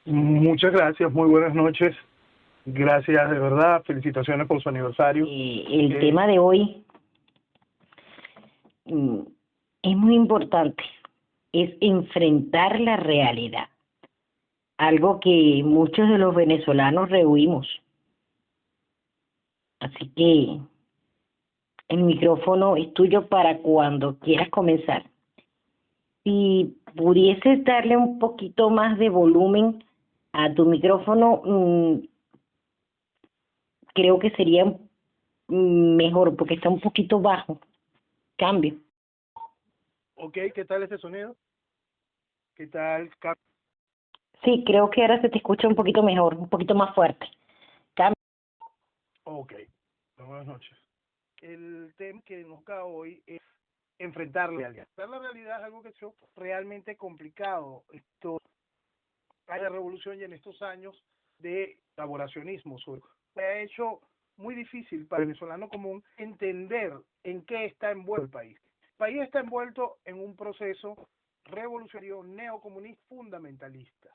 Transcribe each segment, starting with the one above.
Muchas gracias, muy buenas noches. Gracias, de verdad. Felicitaciones por su aniversario. El tema de hoy mm, es muy importante, es enfrentar la realidad, algo que muchos de los venezolanos rehuimos. Así que el micrófono es tuyo para cuando quieras comenzar. Si pudieses darle un poquito más de volumen a tu micrófono, creo que sería mejor porque está un poquito bajo. Cambio. Ok, ¿qué tal ese sonido? ¿Qué tal? Sí, creo que ahora se te escucha un poquito mejor, un poquito más fuerte. Cambio. Ok, buenas noches. El tema que nos toca hoy es enfrentar la realidad. Enfrentar la realidad es algo que es realmente complicado. Esto hay la revolución y en estos años de colaboracionismo se ha hecho muy difícil para el venezolano común entender en qué está envuelto el país. El país está envuelto en un proceso revolucionario neocomunista fundamentalista.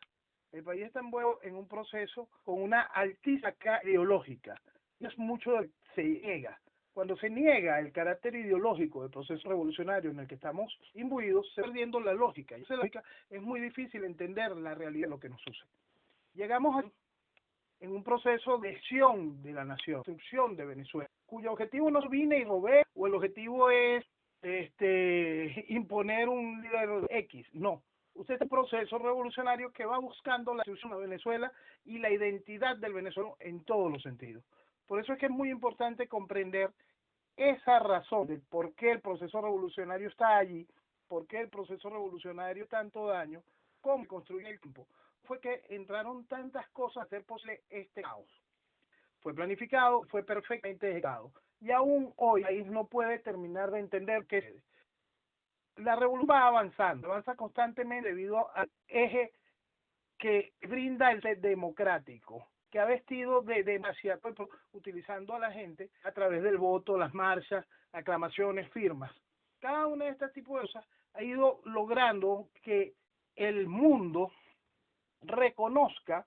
El país está envuelto en un proceso con una altísima carga ideológica. Y es mucho de lo que se niega. Cuando se niega el carácter ideológico del proceso revolucionario en el que estamos imbuidos, se va perdiendo la lógica. Y esa lógica es muy difícil entender la realidad de lo que nos sucede. Llegamos en un proceso de acción de la nación, destrucción de Venezuela, cuyo objetivo no es vine y robé, o el objetivo es imponer un líder X, no. Usted es un proceso revolucionario que va buscando la destrucción de Venezuela y la identidad del venezolano en todos los sentidos. Por eso es que es muy importante comprender esa razón de por qué el proceso revolucionario está allí, por qué el proceso revolucionario tanto daño, cómo construye el tiempo. Fue que entraron tantas cosas a hacer posible este caos. Fue planificado, fue perfectamente ejecutado. Y aún hoy el país no puede terminar de entender que la revolución va avanzando, avanza constantemente debido al eje que brinda el ser democrático, que ha vestido de demasiado, utilizando a la gente a través del voto, las marchas, aclamaciones, firmas. Cada una de estas tipos de cosas ha ido logrando que el mundo reconozca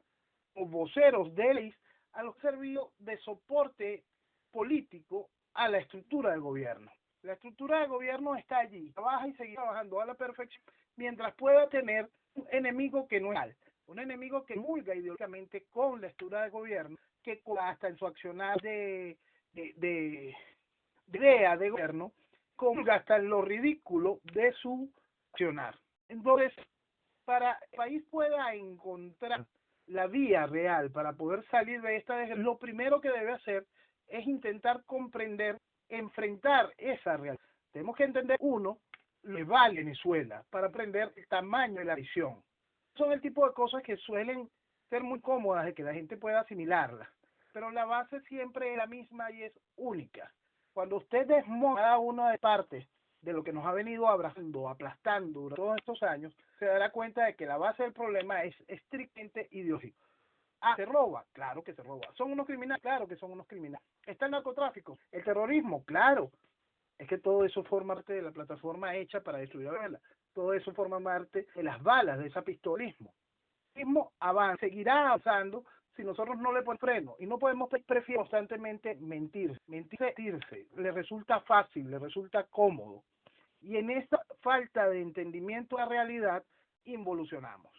como voceros de ley a los servicios de soporte político a la estructura del gobierno. La estructura del gobierno está allí, trabaja y sigue trabajando a la perfección mientras pueda tener un enemigo que no es real, un enemigo que comulga ideológicamente con la estructura del gobierno, que hasta en su accionar de idea de gobierno, comulga hasta en lo ridículo de su accionar. Entonces, para que el país pueda encontrar la vía real para poder salir de esta, lo primero que debe hacer es intentar comprender, enfrentar esa realidad. Tenemos que entender, uno, lo que vale Venezuela para aprender el tamaño de la visión. Son el tipo de cosas que suelen ser muy cómodas de que la gente pueda asimilarlas, pero la base siempre es la misma y es única. Cuando usted desmonta cada una de partes de lo que nos ha venido abrazando, aplastando durante todos estos años, se dará cuenta de que la base del problema es estrictamente ideológico. Ah, ¿se roba? Claro que se roba. ¿Son unos criminales? Claro que son unos criminales. ¿Está el narcotráfico? ¿El terrorismo? Claro. Es que todo eso forma parte de la plataforma hecha para destruir a Venezuela. Todo eso forma parte de las balas de ese pistolismo. El pistolismo seguirá avanzando si nosotros no le ponemos freno. Y no podemos preferir constantemente mentirse. Le resulta fácil, le resulta cómodo. Y en esta falta de entendimiento de la realidad, involucionamos.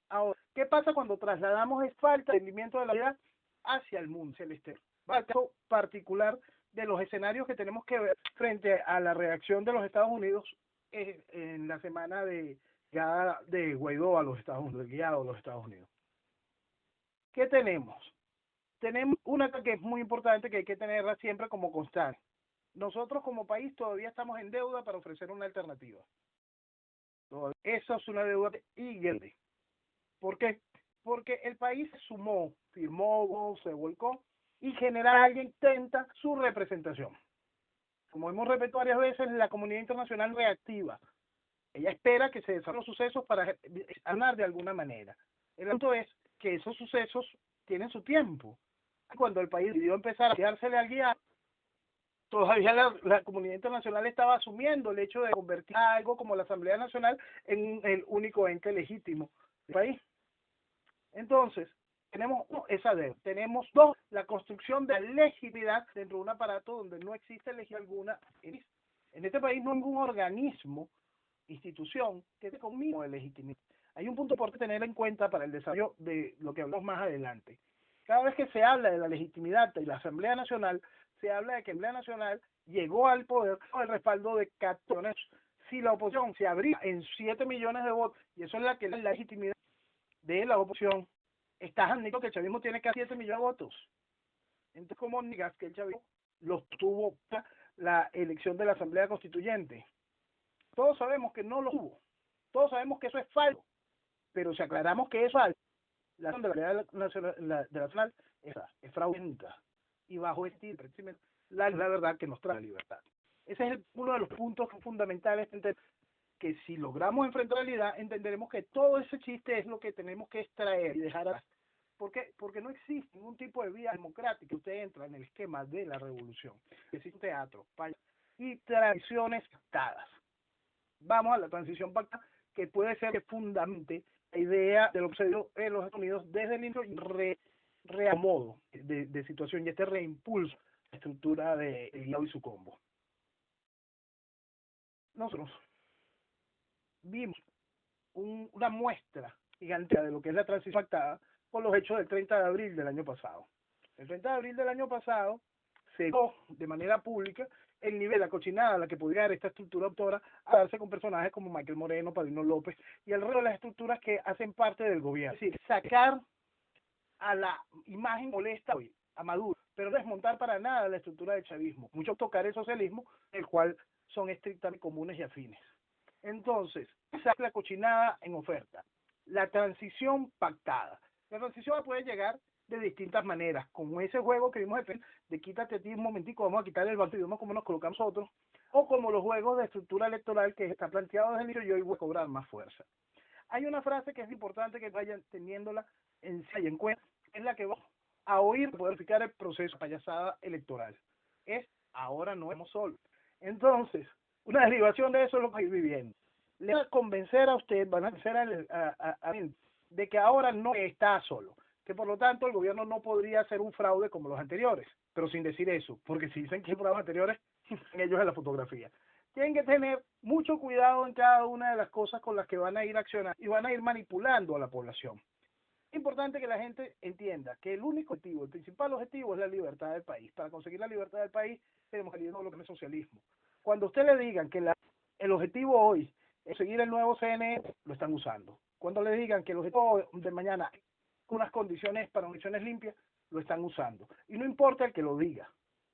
Ahora, ¿qué pasa cuando trasladamos esa falta de entendimiento de la realidad hacia el mundo celeste? Va el caso particular de los escenarios que tenemos que ver frente a la reacción de los Estados Unidos en la semana de llegada de Guaidó a los Estados Unidos, guiado a los Estados Unidos. ¿Qué tenemos? Tenemos una que es muy importante que hay que tenerla siempre como constante. Nosotros como país todavía estamos en deuda para ofrecer una alternativa. Esa es una deuda y grande. ¿Por qué? Porque el país sumó, firmó, se volcó y generalmente intenta su representación. Como hemos repetido varias veces, la comunidad internacional reactiva. Ella espera que se desarrollen los sucesos para ganar de alguna manera. El punto es que esos sucesos tienen su tiempo. Cuando el país decidió empezar a quedársele al guía, todavía la comunidad internacional estaba asumiendo el hecho de convertir algo como la Asamblea Nacional en el único ente legítimo del país. Entonces, tenemos esa deuda. Tenemos dos, la construcción de la legitimidad dentro de un aparato donde no existe legitimidad alguna. En este país no hay ningún organismo, institución, que tenga un mínimo de legitimidad. Hay un punto por tener en cuenta para el desarrollo de lo que hablamos más adelante. Cada vez que se habla de la legitimidad de la Asamblea Nacional, se habla de que la Asamblea Nacional llegó al poder con el respaldo de 14. Si la oposición se abría en 7 millones de votos, y eso es la legitimidad de la oposición, estás admitiendo que el chavismo tiene casi 7 millones de votos. Entonces, ¿cómo negas que el chavismo los tuvo la elección de la Asamblea Constituyente? Todos sabemos que no lo tuvo. Todos sabemos que eso es falso. Pero si aclaramos que es falso, la Asamblea Nacional es fraudulenta. Y bajo este la verdad que nos trae la libertad. Ese es uno de los puntos fundamentales, que si logramos enfrentar la realidad, entenderemos que todo ese chiste es lo que tenemos que extraer y dejar atrás. ¿Por qué? Porque no existe ningún tipo de vía democrática. Usted entra en el esquema de la revolución. Existe teatro, y tradiciones pactadas. Vamos a la transición pactada, que puede ser que fundamente la idea de lo que sucedió en los Estados Unidos desde el inicio y reacomodo de situación y este reimpulso de la estructura de Hidalgo y su combo. Nosotros vimos una muestra gigantesca de lo que es la transición pactada por los hechos del 30 de abril del año pasado. El 30 de abril del año pasado se dio de manera pública el nivel de la cochinada a la que podría dar esta estructura autora a darse con personajes como Michael Moreno, Padrino López y el resto de las estructuras que hacen parte del gobierno. Es decir, sacar a la imagen molesta hoy a Maduro, pero desmontar para nada la estructura del chavismo. Mucho tocar el socialismo, el cual son estrictamente comunes y afines. Entonces, esa es la cochinada en oferta. La transición pactada. La transición puede llegar de distintas maneras, como ese juego que vimos de quítate a ti un momentico, vamos a quitarle el partido, vemos cómo nos colocamos nosotros, o como los juegos de estructura electoral que está planteado desde el inicio, y hoy voy a cobrar más fuerza. Hay una frase que es importante que vayan teniéndola en cuenta, es la que va a oír para verificar el proceso payasada electoral. Es, ahora no estamos solos. Entonces, una derivación de eso es lo que estoy viviendo. Le van a convencer a usted, van a convencer a de que ahora no está solo, que por lo tanto el gobierno no podría hacer un fraude como los anteriores, pero sin decir eso, porque si dicen que hay fraudes anteriores, ellos en la fotografía. Tienen que tener mucho cuidado en cada una de las cosas con las que van a ir accionando y van a ir manipulando a la población. Es importante que la gente entienda que el único objetivo, el principal objetivo es la libertad del país. Para conseguir la libertad del país tenemos que salirnos de lo que es socialismo. Cuando usted le digan que el objetivo hoy es seguir el nuevo CNE, lo están usando. Cuando le digan que el objetivo de mañana es unas condiciones para elecciones limpias, lo están usando. Y no importa el que lo diga,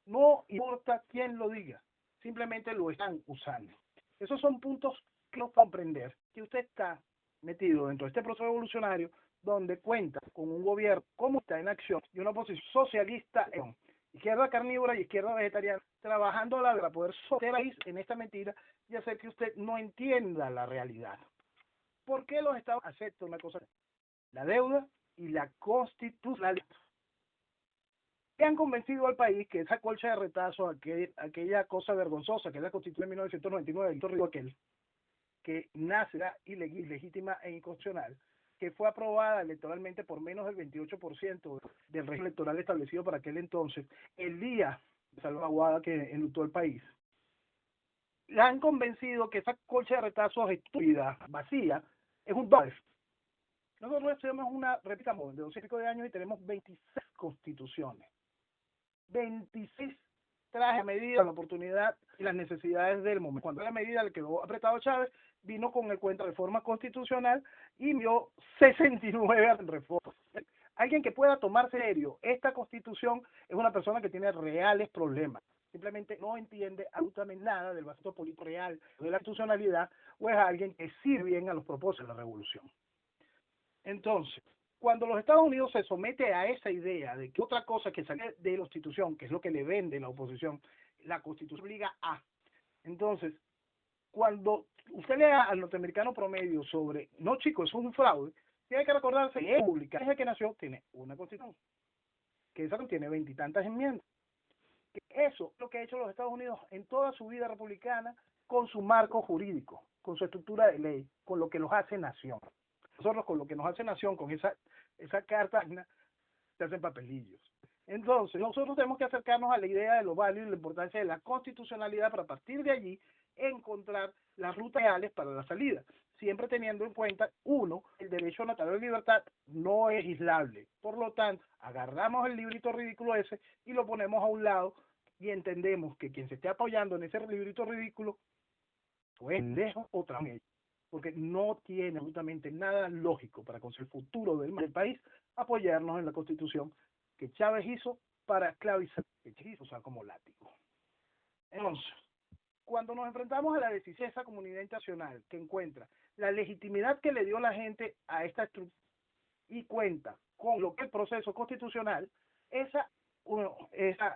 no importa quién lo diga, simplemente lo están usando. Esos son puntos que no comprender, que usted está metido dentro de este proceso evolucionario donde cuenta con un gobierno como está en acción y una oposición socialista, izquierda carnívora y izquierda vegetariana, trabajando a la vez para poder sostener el país en esta mentira y hacer que usted no entienda la realidad. ¿Por qué los estados aceptan una cosa? La deuda y la constitucionalidad. Que han convencido al país que esa colcha de retazo, aquella cosa vergonzosa que es la Constitución de 1999, aquel que nace ilegítima e inconstitucional, que fue aprobada electoralmente por menos del 28% del régimen electoral establecido para aquel entonces, el día de salvaguarda que enlutó el país. La han convencido que esa colcha de retazos estúpida, vacía, es un bluff. Nosotros tenemos una réplica de 12 y pico de años y tenemos 26 constituciones. 26 traje a medida la oportunidad y las necesidades del momento. Cuando la medida le quedó apretado Chávez, vino con el cuento de reforma constitucional y envió 69 reformas. Alguien que pueda tomarse serio esta constitución es una persona que tiene reales problemas. Simplemente no entiende absolutamente nada del vacío político real de la institucionalidad, o es alguien que sirve bien a los propósitos de la revolución. Entonces, cuando los Estados Unidos se somete a esa idea de que otra cosa que sale de la Constitución, que es lo que le vende la oposición, la Constitución obliga a. Entonces, cuando usted lea al norteamericano promedio sobre, no chicos, es un fraude, tiene que recordarse que la República, desde que nació, tiene una Constitución, que esa tiene 20 y tantas enmiendas. Eso es lo que ha hecho los Estados Unidos en toda su vida republicana, con su marco jurídico, con su estructura de ley, con lo que los hace nación. nosotros con lo que nos hace Nación, con esa carta magna, se hacen papelillos. Entonces, nosotros tenemos que acercarnos a la idea de lo válido y la importancia de la constitucionalidad para, a partir de allí, encontrar las rutas reales para la salida, siempre teniendo en cuenta, uno, el derecho natural de libertad no es aislable. Por lo tanto, agarramos el librito ridículo ese y lo ponemos a un lado y entendemos que quien se esté apoyando en ese librito ridículo, pues dejo otra vez, porque no tiene absolutamente nada lógico para conseguir el futuro del país apoyarnos en la Constitución que Chávez hizo para esclavizar, que Chávez hizo usar como látigo. Entonces, cuando nos enfrentamos a la decisión de esa comunidad internacional que encuentra la legitimidad que le dio la gente a esta estructura y cuenta con lo que es el proceso constitucional, esa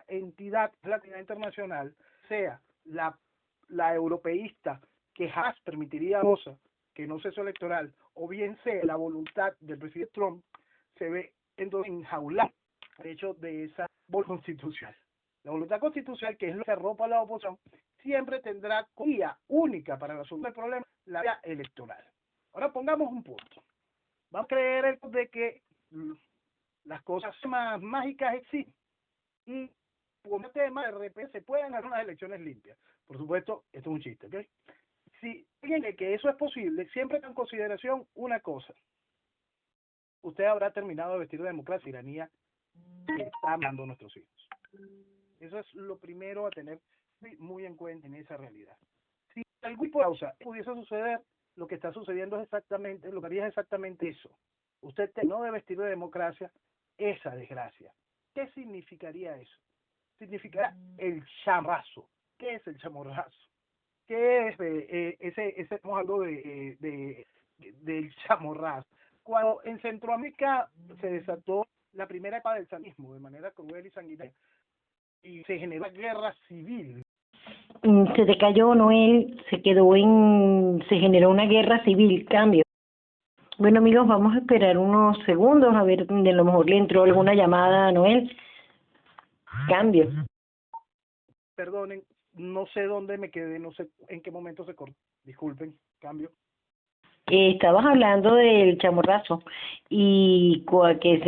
entidad, la comunidad internacional, sea la europeísta que jamás permitiría cosa que no sea electoral, o bien sea la voluntad del presidente Trump, se ve entonces enjaulada el hecho de esa voluntad constitucional. La voluntad constitucional, que es lo que arropa a la oposición, siempre tendrá vía única para resolver el problema, la vía electoral. Ahora pongamos un punto. Vamos a creer de que las cosas más mágicas existen y por un tema de repente se pueden hacer unas elecciones limpias. Por supuesto, esto es un chiste, ¿ok? Si alguien cree que eso es posible, siempre con consideración una cosa. Usted habrá terminado de vestir de democracia y tiranía que está amando a nuestros hijos. Eso es lo primero a tener muy en cuenta en esa realidad. Si algún causa pudiese suceder, lo que está sucediendo es exactamente, lo que haría es exactamente eso. Usted no debe vestir de democracia esa desgracia. ¿Qué significaría eso? Significará el chamorrazo. ¿Qué es el chamorrazo? ¿Qué es estamos hablando del chamorrazo? Cuando en Centroamérica se desató la primera etapa del sandinismo de manera cruel y sanguinaria y se generó una guerra civil. Se te cayó, Noel, se generó una guerra civil, cambio. Bueno, amigos, vamos a esperar unos segundos a ver, de lo mejor le entró alguna llamada a Noel. Cambio. Perdonen, no sé dónde me quedé, no sé en qué momento se cortó. Disculpen, cambio. Estabas hablando del chamorrazo y que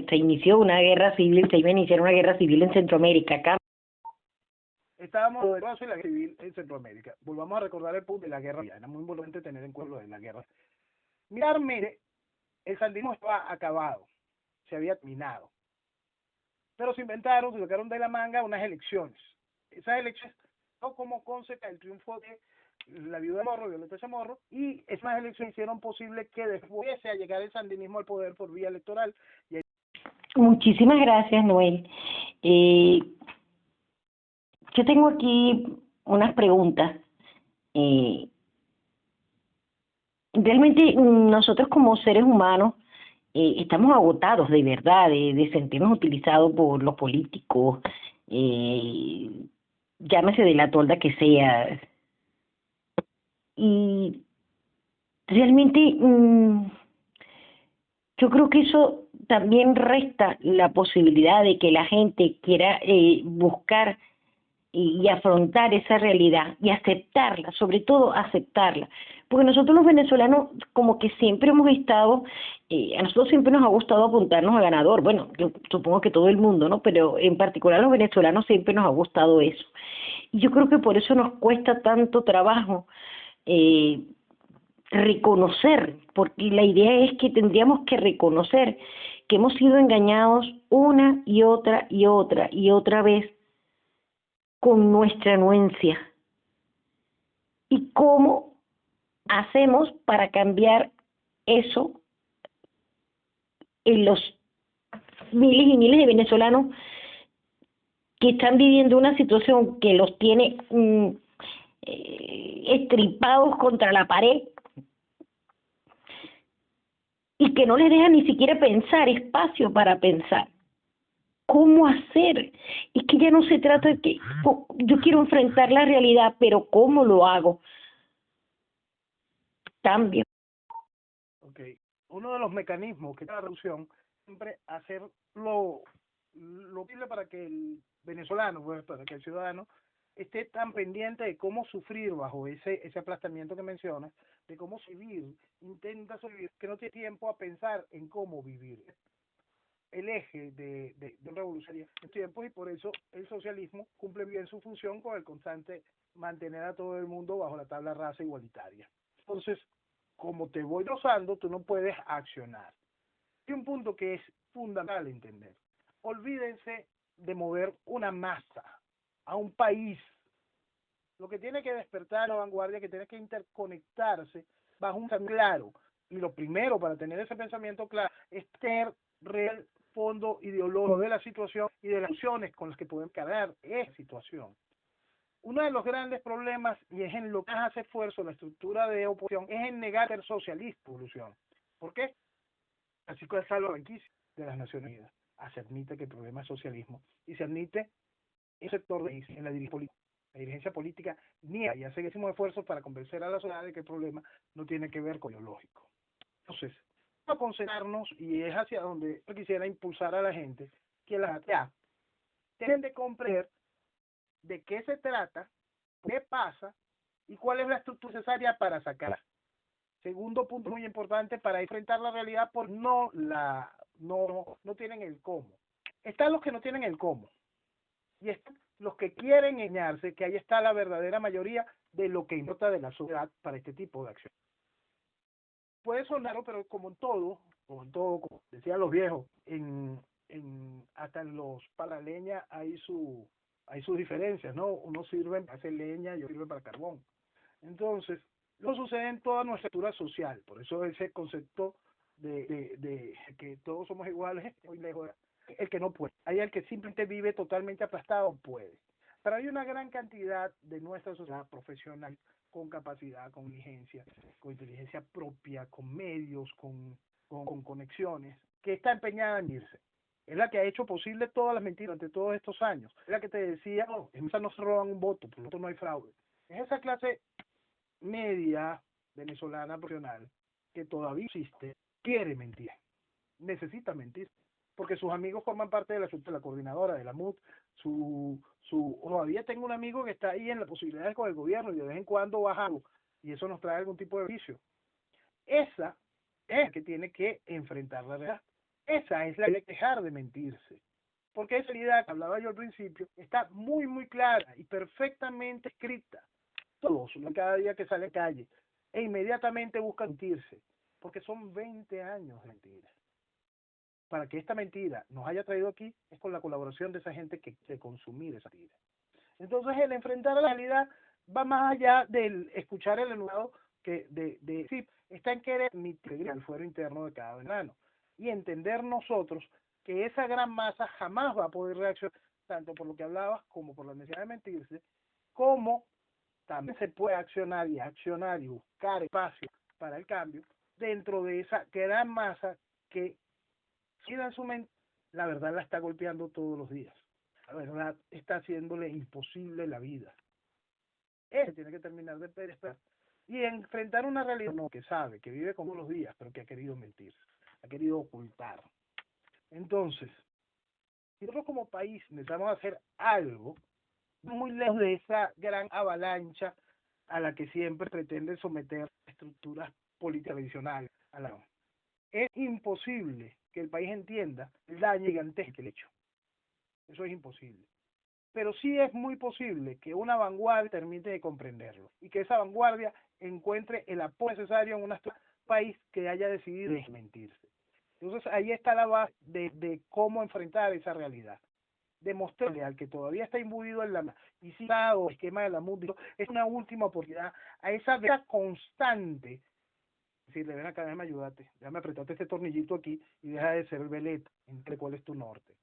se inició una guerra civil, se iba a iniciar una guerra civil en Centroamérica, acá. Estábamos en la guerra civil en Centroamérica. Volvamos a recordar el punto de la guerra. Era muy importante tener en cuenta lo de la guerra. Mirar, mire, el sandinismo estaba acabado, se había terminado. Pero se sacaron de la manga unas elecciones. Esas elecciones, no como consecuencia del triunfo de la viuda de Morro, Violeta Chamorro, y esas elecciones hicieron posible que después a llegar el sandinismo al poder por vía electoral. Muchísimas gracias, Noel. Yo tengo aquí unas preguntas. Realmente nosotros como seres humanos estamos agotados de verdad, de sentirnos utilizados por los políticos, llámese de la tolda que sea. Y realmente yo creo que eso también resta la posibilidad de que la gente quiera buscar y afrontar esa realidad y aceptarla, sobre todo aceptarla. Porque nosotros los venezolanos como que siempre hemos estado, a nosotros siempre nos ha gustado apuntarnos a ganador, bueno, yo supongo que todo el mundo, ¿no? Pero en particular a los venezolanos siempre nos ha gustado eso. Y yo creo que por eso nos cuesta tanto trabajo reconocer, porque la idea es que tendríamos que reconocer que hemos sido engañados una y otra y otra y otra vez con nuestra anuencia. ¿Y cómo hacemos para cambiar eso en los miles y miles de venezolanos que están viviendo una situación que los tiene estripados contra la pared y que no les deja ni siquiera pensar, espacio para pensar? ¿Cómo hacer? Es que ya no se trata de que yo quiero enfrentar la realidad, pero ¿cómo lo hago? Cambio. Ok. Uno de los mecanismos que da la revolución siempre hacer lo posible para que el venezolano, pues, para que el ciudadano esté tan pendiente de cómo sufrir bajo ese aplastamiento que mencionas, de cómo vivir, intenta sobrevivir, que no tiene tiempo a pensar en cómo vivir. El eje de un revolucionario en tiempos, y por eso el socialismo cumple bien su función con el constante mantener a todo el mundo bajo la tabla rasa igualitaria. Entonces, como te voy dosando, tú no puedes accionar. Hay un punto que es fundamental entender. Olvídense de mover una masa a un país. Lo que tiene que despertar la vanguardia, que tiene que interconectarse bajo un pensamiento claro. Y lo primero para tener ese pensamiento claro es tener real fondo ideológico de la situación y de las opciones con las que podemos cargar esa situación. Uno de los grandes problemas, y es en lo que hace esfuerzo la estructura de oposición, es en negar el socialista evolución. ¿Por qué? Así que es algo franquicia de las Naciones Unidas. Se admite que el problema es socialismo y se admite el sector en la dirigencia política niega y hace esfuerzos para convencer a la sociedad de que el problema no tiene que ver con lo lógico. Entonces, vamos a concentrarnos, y es hacia donde yo quisiera impulsar a la gente, que ya tienen de comprender de qué se trata, qué pasa y cuál es la estructura necesaria para sacarla. Segundo punto muy importante para enfrentar la realidad, porque no tienen el cómo. Están los que no tienen el cómo y están los que quieren engañarse que ahí está la verdadera mayoría de lo que importa de la sociedad para este tipo de acción. Puede sonar, pero como en todo, como decían los viejos, hasta en los para leña hay sus diferencias, ¿no? Uno sirve para hacer leña y otro sirve para carbón. Entonces, lo sucede en toda nuestra estructura social, por eso ese concepto de que todos somos iguales, muy lejos. El que no puede, hay el que simplemente vive totalmente aplastado, puede. Pero hay una gran cantidad de nuestra sociedad profesional con capacidad, con inteligencia propia, con medios, con conexiones, que está empeñada en irse. Es la que ha hecho posible todas las mentiras durante todos estos años. Es la que te decía, no, en esa no se roban un voto, por lo tanto no hay fraude. Es esa clase media venezolana profesional que todavía existe, quiere mentir, necesita mentir, porque sus amigos forman parte de la coordinadora de la MUD, todavía tengo un amigo que está ahí en las posibilidades con el gobierno y de vez en cuando baja algo, y eso nos trae algún tipo de beneficio. Esa es la que tiene que enfrentar la realidad. Esa es la que tiene que dejar de mentirse. Porque esa realidad que hablaba yo al principio está muy, muy clara y perfectamente escrita. Todos, cada día que sale a calle, e inmediatamente buscan mentirse, porque son 20 años de mentira. Para que esta mentira nos haya traído aquí, es con la colaboración de esa gente que quiere consumir esa mentira. Entonces, el enfrentar a la realidad va más allá del escuchar el enunciado sí, está en querer admitir el fuero interno de cada venezolano y entender nosotros que esa gran masa jamás va a poder reaccionar, tanto por lo que hablabas como por la necesidad de mentirse, como también se puede accionar y buscar espacio para el cambio dentro de esa gran masa que en su mente la verdad la está golpeando todos los días. La verdad está haciéndole imposible la vida. Él tiene que terminar de esperar y enfrentar una realidad que sabe, que vive como los días, pero que ha querido mentir, ha querido ocultar. Entonces, si nosotros como país necesitamos hacer algo muy lejos de esa gran avalancha a la que siempre pretende someter estructuras políticas tradicionales. Es imposible que el país entienda el daño gigantesco que le ha hecho. Eso es imposible. Pero sí es muy posible que una vanguardia termine de comprenderlo y que esa vanguardia encuentre el apoyo necesario en un país que haya decidido desmentirse. Entonces ahí está la base de cómo enfrentar esa realidad. Demostrarle al que todavía está imbuido en la o esquema de la MUD, es una última oportunidad a esa vida constante. Decirle, ven acá, déjame ayudarte, déjame apretarte este tornillito aquí y deja de ser el veleta entre cuál es tu norte.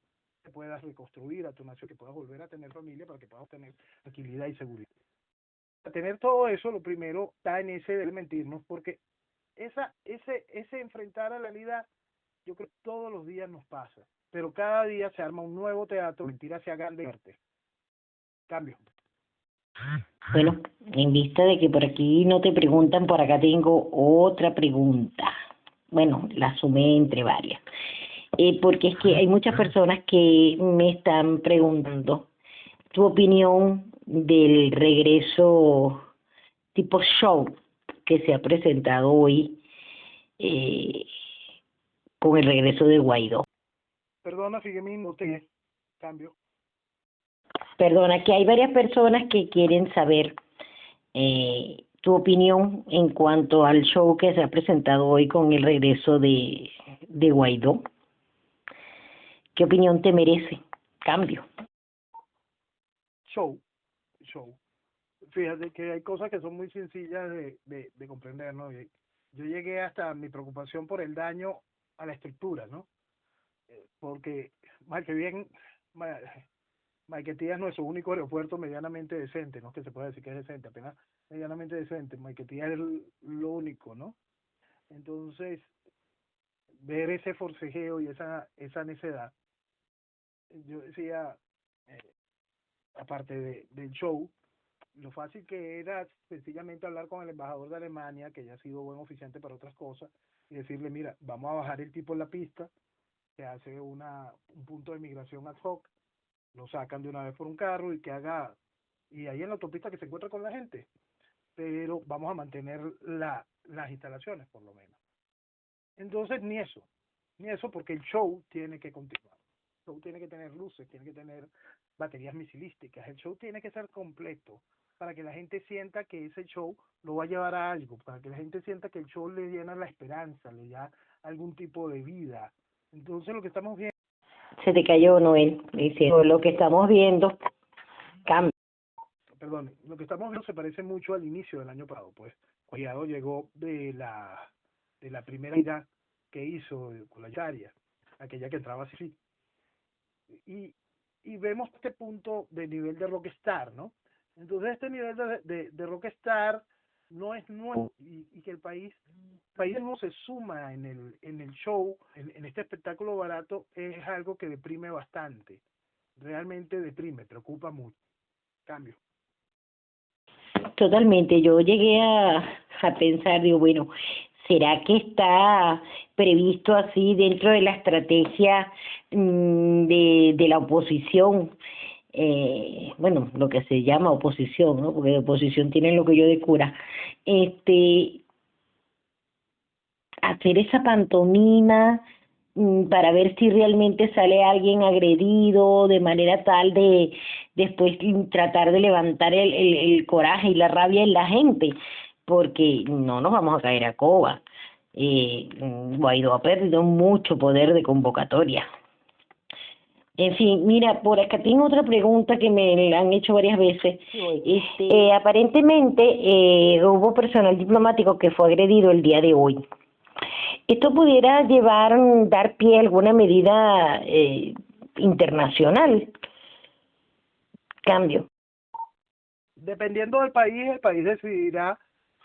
Que puedas reconstruir a tu nación, que puedas volver a tener familia para que puedas tener tranquilidad y seguridad. Para tener todo eso, lo primero está en ese de mentirnos, porque ese enfrentar a la realidad, yo creo que todos los días nos pasa, pero cada día se arma un nuevo teatro, mentira se haga de cambio. Bueno, en vista de que por aquí no te preguntan, por acá tengo otra pregunta. Bueno, la sumé entre varias. Porque es que hay muchas personas que me están preguntando tu opinión del regreso tipo show que se ha presentado hoy eh, con el regreso de Guaidó. Perdona, Figuemín, no te cambio. Perdona, que hay varias personas que quieren saber tu opinión en cuanto al show que se ha presentado hoy con el regreso de Guaidó. ¿Qué opinión te merece? Cambio. Show. Fíjate que hay cosas que son muy sencillas de comprender, ¿no? Yo llegué hasta mi preocupación por el daño a la estructura, ¿no? Porque, mal que bien, Maiquetía es nuestro único aeropuerto medianamente decente, no que se puede decir que es decente, apenas medianamente decente. Maiquetía es lo único, ¿no? Entonces, ver ese forcejeo y esa necedad, yo decía, eh, aparte del show, lo fácil que era sencillamente hablar con el embajador de Alemania, que ya ha sido buen oficiante para otras cosas, y decirle, mira, vamos a bajar el tipo en la pista, se hace un punto de migración ad hoc, lo sacan de una vez por un carro y que haga, y ahí en la autopista que se encuentra con la gente, pero vamos a mantener las instalaciones por lo menos. Entonces ni eso porque el show tiene que continuar. El show tiene que tener luces, tiene que tener baterías misilísticas, el show tiene que ser completo para que la gente sienta que ese show lo va a llevar a algo, para que la gente sienta que el show le llena la esperanza, le da algún tipo de vida. Entonces lo que estamos viendo... Se te cayó, Noel, diciendo lo que estamos viendo, cambia. Perdón, lo que estamos viendo se parece mucho al inicio del año pasado, pues Collado llegó de la primera gira que hizo con la Yaria, aquella que entraba así, y vemos este punto de nivel de rockstar, ¿no? Entonces este nivel de rockstar no es nuevo y que el país no se suma en el show, en este espectáculo barato, es algo que deprime bastante, realmente deprime, preocupa mucho. Cambio. Totalmente, yo llegué a pensar, digo, bueno, ¿será que está previsto así dentro de la estrategia de la oposición? Bueno, lo que se llama oposición, ¿no? Porque de oposición tienen lo que yo de cura. Hacer esa pantomima para ver si realmente sale alguien agredido, de manera tal de después tratar de levantar el coraje y la rabia en la gente, porque no nos vamos a caer a coba. Guaidó ha perdido mucho poder de convocatoria. En fin, mira, por acá tengo otra pregunta que me la han hecho varias veces. Aparentemente hubo personal diplomático que fue agredido el día de hoy. ¿Esto pudiera dar pie a alguna medida internacional? Cambio. Dependiendo del país, el país decidirá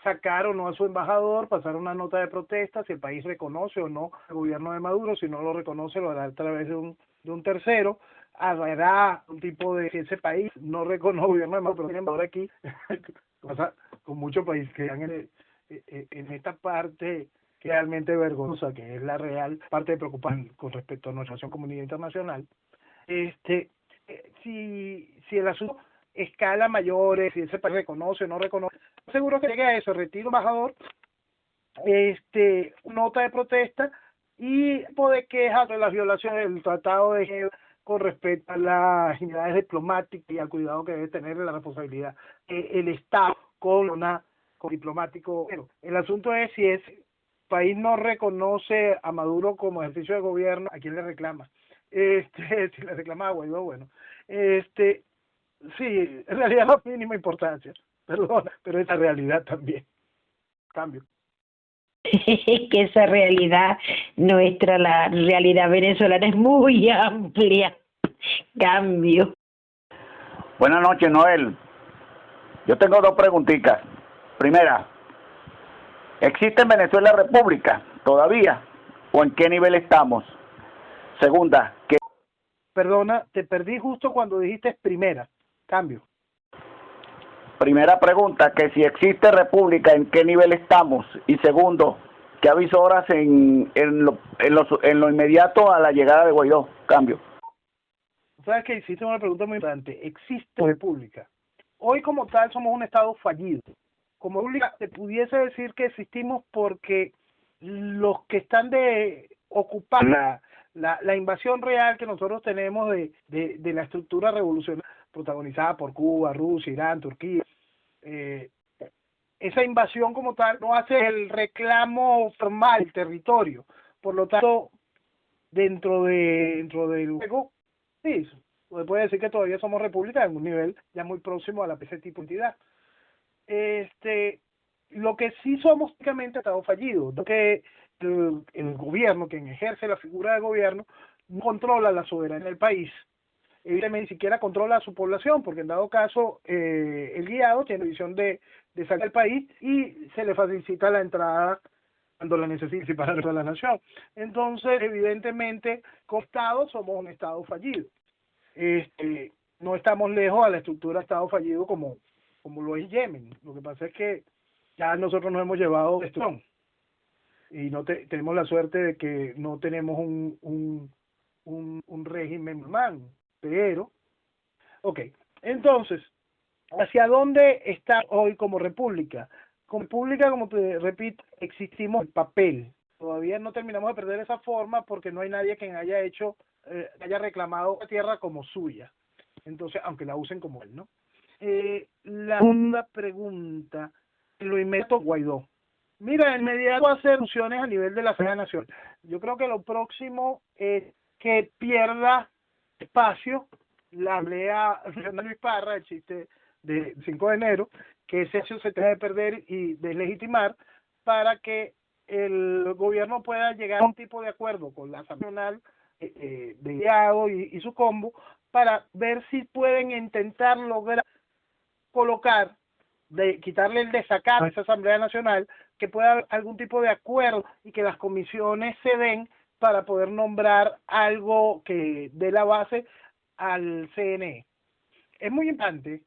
sacar o no a su embajador, pasar una nota de protesta, si el país reconoce o no el gobierno de Maduro, si no lo reconoce lo hará a través de un tercero, habrá un tipo de, si ese país no reconoce el gobierno de Maduro, pero tiene embajador aquí, pasa con muchos países que están en esta parte realmente vergonzosa, que es la real parte de preocupante con respecto a nuestra relación comunidad internacional. Si el asunto escala mayores, si ese país reconoce o no reconoce, seguro que llegue a eso, retiro embajador, nota de protesta y tipo de quejas de las violaciones del Tratado de Ginebra con respecto a las unidades diplomáticas y al cuidado que debe tener la responsabilidad el Estado con diplomático. Bueno, el asunto es si ese país no reconoce a Maduro como ejercicio de gobierno, ¿a quién le reclama? Si le reclama a Guaidó, bueno, sí, en realidad no mínima importancia, perdona, pero esa realidad también. Cambio. Que esa realidad nuestra, la realidad venezolana, es muy amplia. Cambio. Buenas noches, Noel. Yo tengo dos preguntitas. Primera, ¿existe en Venezuela república todavía? ¿O en qué nivel estamos? Segunda, ¿qué? Perdona, te perdí justo cuando dijiste primera. Cambio. Primera pregunta, que si existe república, ¿en qué nivel estamos? Y segundo, ¿qué avisoras en lo inmediato a la llegada de Guaidó? Cambio. ¿Sabes qué? Hiciste una pregunta muy importante. ¿Existe república? Hoy como tal somos un Estado fallido. Como república se pudiese decir que existimos porque los que están de ocupar la invasión real que nosotros tenemos de la estructura revolucionaria protagonizada por Cuba, Rusia, Irán, Turquía, esa invasión como tal no hace el reclamo formal del territorio. Por lo tanto, dentro del juego, sí, se puede decir que todavía somos república en un nivel ya muy próximo a ese tipo de entidad. Lo que sí somos prácticamente Estado fallido, que el gobierno, quien ejerce la figura de gobierno, no controla la soberanía del país. Evidentemente ni siquiera controla a su población, porque en dado caso el guiado tiene visión de salir del país y se le facilita la entrada cuando la necesite para toda la nación. Entonces, evidentemente, como Estado somos un Estado fallido. No estamos lejos a la estructura de Estado fallido como lo es Yemen. Lo que pasa es que ya nosotros nos hemos llevado destrucción y no tenemos la suerte de que no tenemos un régimen humano, pero entonces, ¿hacia dónde está hoy como república? Como república, como te repito, existimos en papel. Todavía no terminamos de perder esa forma porque no hay nadie quien haya reclamado la tierra como suya. Entonces, aunque la usen como él, ¿no? La segunda pregunta, lo inmediato Guaidó. Mira, el inmediato va a hacer funciones a nivel de la Asamblea Nacional. Yo creo que lo próximo es que pierda espacio la Asamblea Nacional Luis Parra, el chiste de 5 de enero, que ese hecho se tenga de perder y deslegitimar para que el gobierno pueda llegar a un tipo de acuerdo con la Asamblea Nacional de Diálogo y su combo para ver si pueden intentar lograr colocar, quitarle el desacato a esa Asamblea Nacional, que pueda haber algún tipo de acuerdo y que las comisiones se den para poder nombrar algo que dé la base al CNE. Es muy importante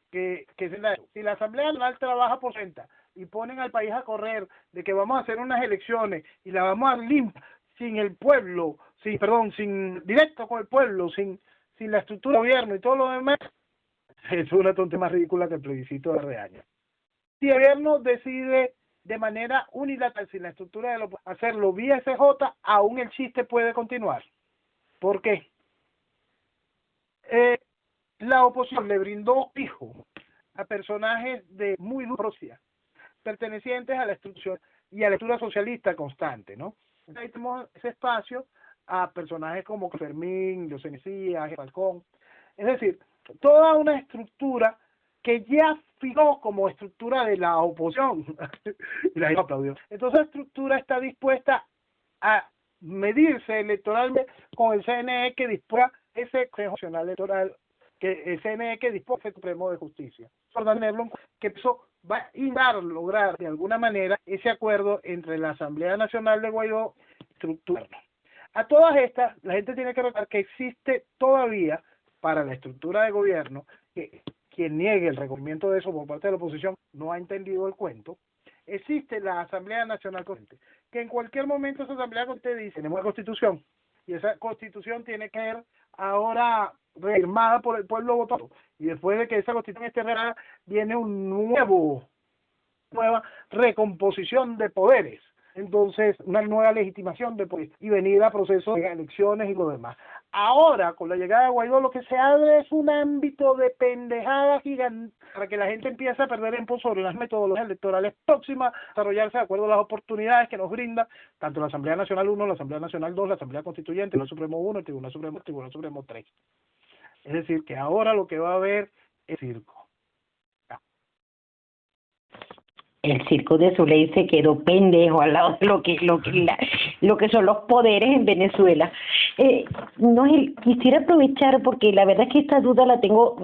que si la Asamblea Nacional trabaja por cuenta y ponen al país a correr de que vamos a hacer unas elecciones y la vamos a dar limpia, sin el pueblo, sin directo con el pueblo, sin la estructura de gobierno y todo lo demás, es una tontería más ridícula que el plebiscito de reaño. Si el gobierno decide de manera unilateral, sin la estructura de hacerlo vía SJ, aún el chiste puede continuar. ¿Por qué? La oposición le brindó fijo a personajes de muy dura pertenecientes a la estructura y a la lectura socialista constante, ¿no? Ahí tenemos ese espacio a personajes como Fermín, José Mesías, Falcón, es decir, toda una estructura que ya fijó como estructura de la oposición y la gente aplaudió. Entonces la estructura está dispuesta a medirse electoralmente con el CNE que dispuesta ese Consejo Nacional Electoral, que el CNE que dispone el Supremo de Justicia. Por tenerlo, que eso va a intentar lograr de alguna manera ese acuerdo entre la Asamblea Nacional de Guaidó estructurarlo. A todas estas, la gente tiene que recordar que existe todavía para la estructura de gobierno, que quien niegue el reconocimiento de eso por parte de la oposición no ha entendido el cuento. Existe la Asamblea Nacional Constituyente, que en cualquier momento esa Asamblea Constituyente dice, tenemos una constitución, y esa constitución tiene que ser ahora firmada por el pueblo votado, y después de que esa constitución esté firmada, viene nueva recomposición de poderes. Entonces, una nueva legitimación de poder y venida a procesos de elecciones y lo demás. Ahora, con la llegada de Guaidó, lo que se abre es un ámbito de pendejada gigante para que la gente empiece a perder tiempo sobre las metodologías electorales próximas, desarrollarse de acuerdo a las oportunidades que nos brinda tanto la Asamblea Nacional 1, la Asamblea Nacional 2, la Asamblea Constituyente, el Tribunal Supremo 1, el Tribunal Supremo 3. Es decir, que ahora lo que va a haber es circo. El circo de Soleil se quedó pendejo al lado de lo que son los poderes en Venezuela. Noel, quisiera aprovechar porque la verdad es que esta duda la tengo,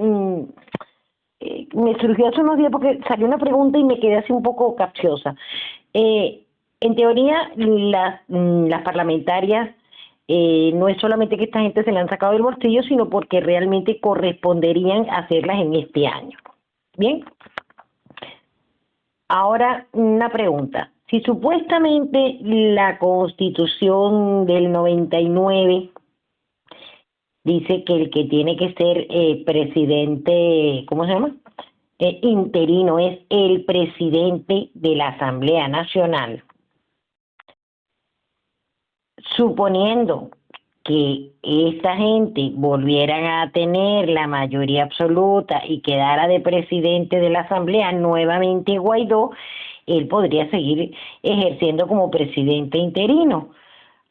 me surgió hace unos días porque salió una pregunta y me quedé así un poco capciosa. En teoría, las parlamentarias, no es solamente que esta gente se la han sacado del bolsillo, sino porque realmente corresponderían hacerlas en este año. ¿Bien? Ahora, una pregunta. Si supuestamente la Constitución del 99 dice que el que tiene que ser presidente, ¿cómo se llama? interino, es el presidente de la Asamblea Nacional. Suponiendo que esta gente volvieran a tener la mayoría absoluta y quedara de presidente de la Asamblea nuevamente Guaidó, él podría seguir ejerciendo como presidente interino.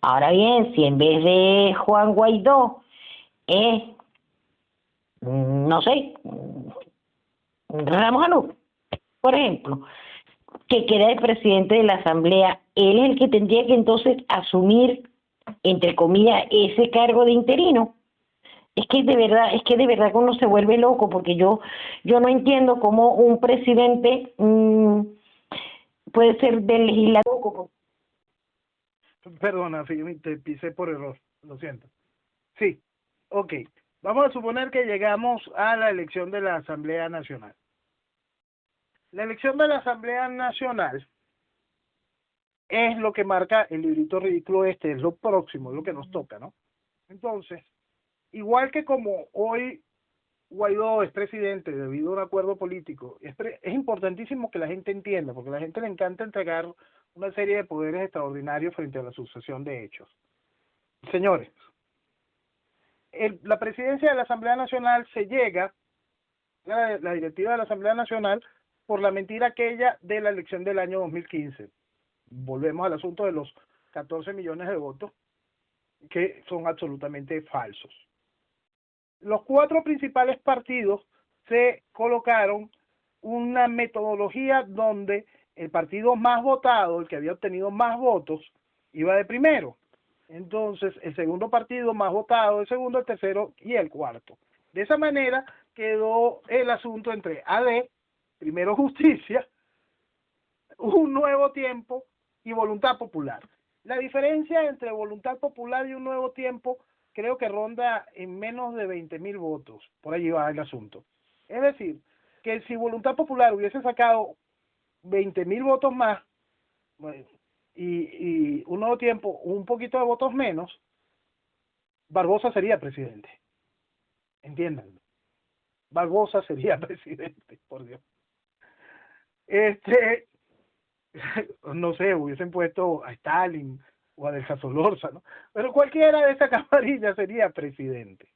Ahora bien, si en vez de Juan Guaidó es, no sé, Ramos Alú, por ejemplo, que queda el presidente de la Asamblea, él es el que tendría que entonces asumir, entre comillas, ese cargo de interino. Es que de verdad que uno se vuelve loco, porque yo no entiendo cómo un presidente puede ser del legislativo. Perdona, te pisé por error, lo siento. Sí, ok. Vamos a suponer que llegamos a la elección de la Asamblea Nacional. La elección de la Asamblea Nacional es lo que marca el librito ridículo es lo próximo, es lo que nos toca, ¿no? Entonces, igual que como hoy Guaidó es presidente debido a un acuerdo político, es importantísimo que la gente entienda, porque a la gente le encanta entregar una serie de poderes extraordinarios frente a la sucesión de hechos. Señores, la presidencia de la Asamblea Nacional se llega, la directiva de la Asamblea Nacional, por la mentira aquella de la elección del año 2015. Volvemos al asunto de los 14 millones de votos, que son absolutamente falsos. Los 4 principales partidos se colocaron una metodología donde el partido más votado, el que había obtenido más votos, iba de primero. Entonces, el segundo partido más votado, el segundo, el tercero y el cuarto. De esa manera quedó el asunto entre AD, Primero Justicia, Un Nuevo Tiempo y Voluntad Popular. La diferencia entre Voluntad Popular y Un Nuevo Tiempo creo que ronda en menos de 20.000 votos. Por allí va el asunto. Es decir, que si Voluntad Popular hubiese sacado 20.000 votos más, bueno, y Un Nuevo Tiempo un poquito de votos menos, Barbosa sería presidente. Entiéndanlo. Barbosa sería presidente, por Dios. No sé, hubiesen puesto a Stalin o a Delja Solorza, ¿no? Pero cualquiera de esas camarillas sería presidente.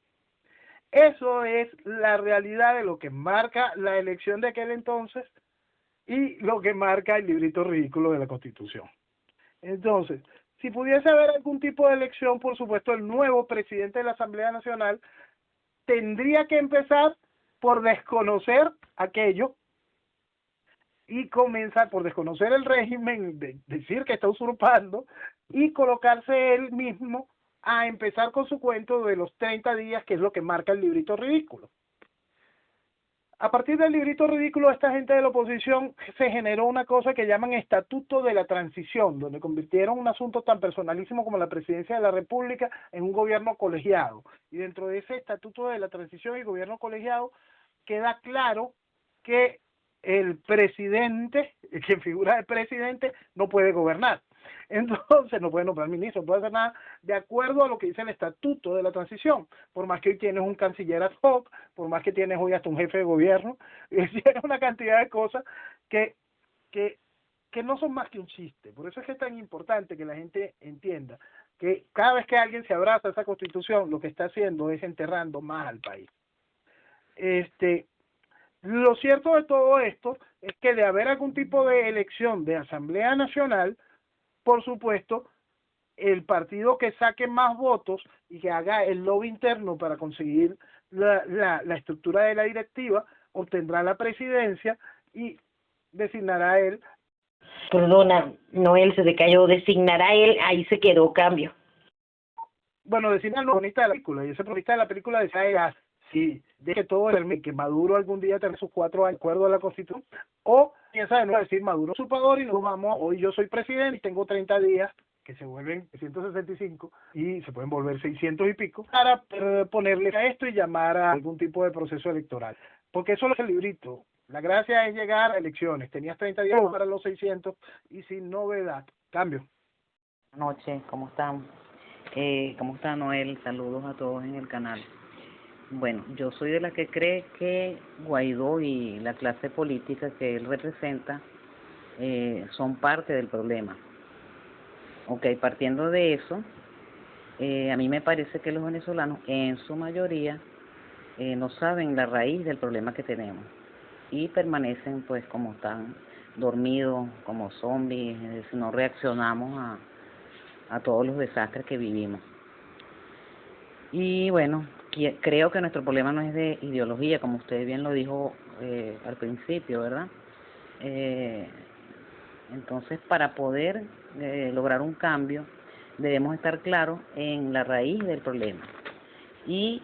Eso es la realidad de lo que marca la elección de aquel entonces y lo que marca el librito ridículo de la Constitución. Entonces, si pudiese haber algún tipo de elección, por supuesto, el nuevo presidente de la Asamblea Nacional tendría que empezar por desconocer aquello y comenzar por desconocer el régimen, de decir que está usurpando y colocarse él mismo a empezar con su cuento de los 30 días, que es lo que marca el librito ridículo. A partir del librito ridículo, esta gente de la oposición se generó una cosa que llaman Estatuto de la Transición, donde convirtieron un asunto tan personalísimo como la presidencia de la República en un gobierno colegiado. Y dentro de ese Estatuto de la Transición y gobierno colegiado queda claro que el presidente, quien figura de presidente, no puede gobernar. Entonces no puede nombrar ministro, no puede hacer nada de acuerdo a lo que dice el Estatuto de la Transición. Por más que hoy tienes un canciller ad hoc, por más que tienes hoy hasta un jefe de gobierno, es una cantidad de cosas que no son más que un chiste. Por eso es que es tan importante que la gente entienda que cada vez que alguien se abraza a esa Constitución, lo que está haciendo es enterrando más al país. Lo cierto de todo esto es que de haber algún tipo de elección de Asamblea Nacional, por supuesto, el partido que saque más votos y que haga el lobby interno para conseguir la estructura de la directiva, obtendrá la presidencia y designará a él. Perdona, Noel, se te cayó, designará a él, ahí se quedó, cambio. Bueno, designa al protagonista de la película, y ese protagonista de la película decía, sí, de que todo el que Maduro algún día tenga sus 4 años de acuerdo a la Constitución, o piensa de nuevo decir Maduro usurpador y nos vamos, hoy yo soy presidente y tengo 30 días que se vuelven 165 y se pueden volver 600 y pico para ponerle a esto y llamar a algún tipo de proceso electoral, porque eso es el librito. La gracia es llegar a elecciones. Tenías 30 días para los 600 y sin novedad. Cambio. Buenas noches, ¿cómo están? ¿Cómo está Noel? Saludos a todos en el canal. Bueno, yo soy de la que cree que Guaidó y la clase política que él representa son parte del problema. Ok, partiendo de eso, a mí me parece que los venezolanos en su mayoría no saben la raíz del problema que tenemos y permanecen pues como están dormidos, como zombies, si no reaccionamos a todos los desastres que vivimos. Y bueno, creo que nuestro problema no es de ideología, como usted bien lo dijo al principio, ¿verdad? Eh, entonces, para poder lograr un cambio, debemos estar claros en la raíz del problema. Y,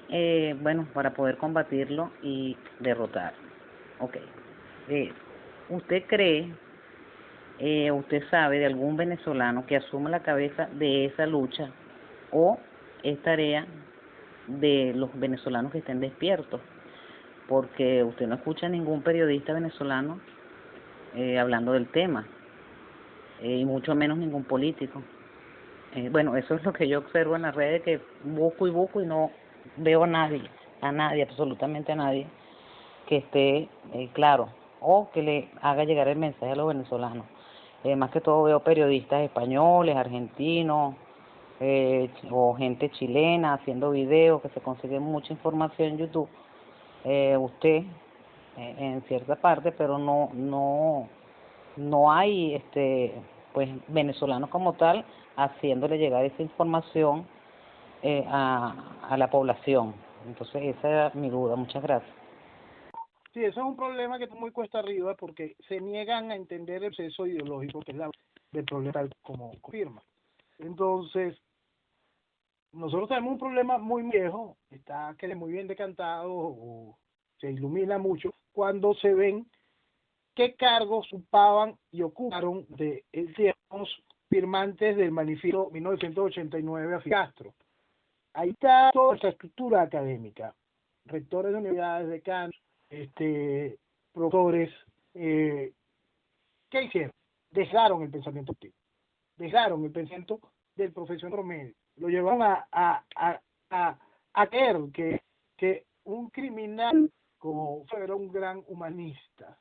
bueno, para poder combatirlo y derrotar. Ok. ¿Usted cree, usted sabe de algún venezolano que asuma la cabeza de esa lucha o es tarea de los venezolanos que estén despiertos? Porque usted no escucha a ningún periodista venezolano hablando del tema, y mucho menos ningún político. Bueno, eso es lo que yo observo en las redes, que busco y no veo a nadie, absolutamente a nadie, que esté claro o que le haga llegar el mensaje a los venezolanos. Más que todo veo periodistas españoles, argentinos, o gente chilena haciendo videos, que se consigue mucha información en YouTube. Usted en cierta parte, pero no hay pues venezolanos como tal haciéndole llegar esa información a la población. Entonces esa era mi duda. Muchas gracias. Sí, eso es un problema que está muy cuesta arriba porque se niegan a entender el proceso ideológico que es la del problema tal como confirma. Entonces, nosotros tenemos un problema muy viejo, está que es muy bien decantado o se ilumina mucho cuando se ven qué cargos ocupaban y ocuparon de los firmantes del manifiesto 1989 a Fidel Castro. Ahí está toda esa estructura académica, rectores de universidades, decanos, profesores, ¿qué hicieron? Dejaron el pensamiento activo, dejaron el pensamiento del profesional promedio, lo llevaron a creer que un criminal como fuera un gran humanista.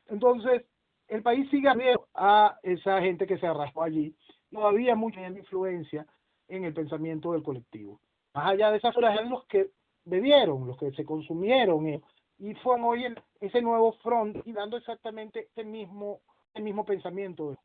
Entonces, el país sigue abierto a esa gente que se arrastró allí. No había mucha influencia en el pensamiento del colectivo. Más allá de esas horas, los que bebieron, los que se consumieron, y fueron hoy ese nuevo front y dando exactamente el mismo pensamiento.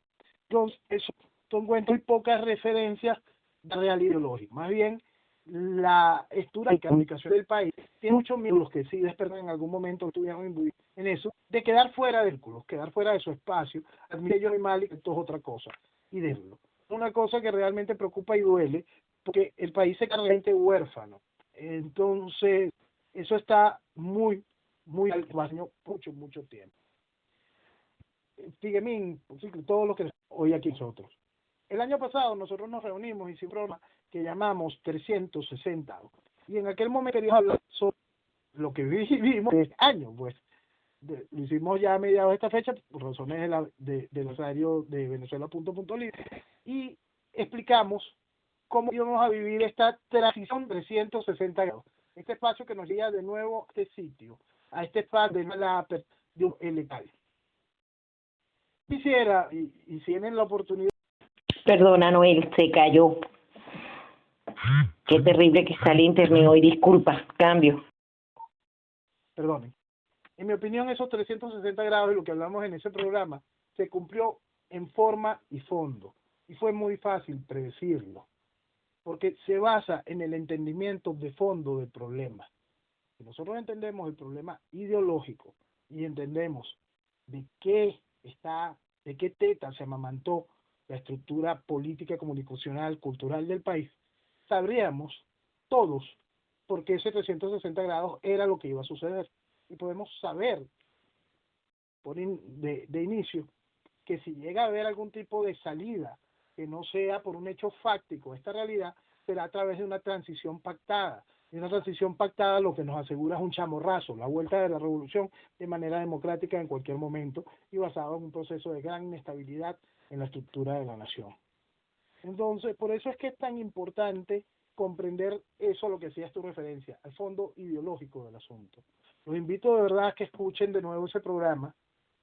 Entonces, eso encuentro muy pocas referencias de realidad ideológica. Más bien, la estructura de comunicación del país tiene muchos miedo, los que sí despertan en algún momento estuvieron imbuidos en eso, de quedar fuera del círculo, quedar fuera de su espacio, admitir yo soy mal y que esto es otra cosa, y decirlo. Una cosa que realmente preocupa y duele, porque el país se queda realmente huérfano. Entonces, eso está muy al mucho tiempo. Figuemín, todo lo que hoy aquí nosotros. El año pasado nosotros nos reunimos y hicimos un programa que llamamos 360. Y en aquel momento queríamos hablar sobre lo que vivimos este año, pues. Lo hicimos ya a mediados de esta fecha por razones del horario de Venezuela.libre y explicamos cómo íbamos a vivir esta transición 360 grados. Este espacio que nos lleva de nuevo a este sitio, a este espacio de la legal. Quisiera, y si tienen la oportunidad. Perdona, Noel, se cayó. Qué terrible que está el internet hoy, disculpa, cambio. Perdonen. En mi opinión, esos 360 grados de lo que hablamos en ese programa se cumplió en forma y fondo. Y fue muy fácil predecirlo, porque se basa en el entendimiento de fondo del problema. Si nosotros entendemos el problema ideológico y entendemos de qué teta se amamantó la estructura política, comunicacional, cultural del país, sabríamos todos por qué ese 360 grados era lo que iba a suceder. Y podemos saber de inicio que si llega a haber algún tipo de salida que no sea por un hecho fáctico, esta realidad será a través de una transición pactada. Y una transición pactada lo que nos asegura es un chamorrazo, la vuelta de la revolución de manera democrática en cualquier momento y basado en un proceso de gran inestabilidad en la estructura de la nación. Entonces, por eso es que es tan importante comprender eso a lo que hacías tu referencia, al fondo ideológico del asunto. Los invito de verdad a que escuchen de nuevo ese programa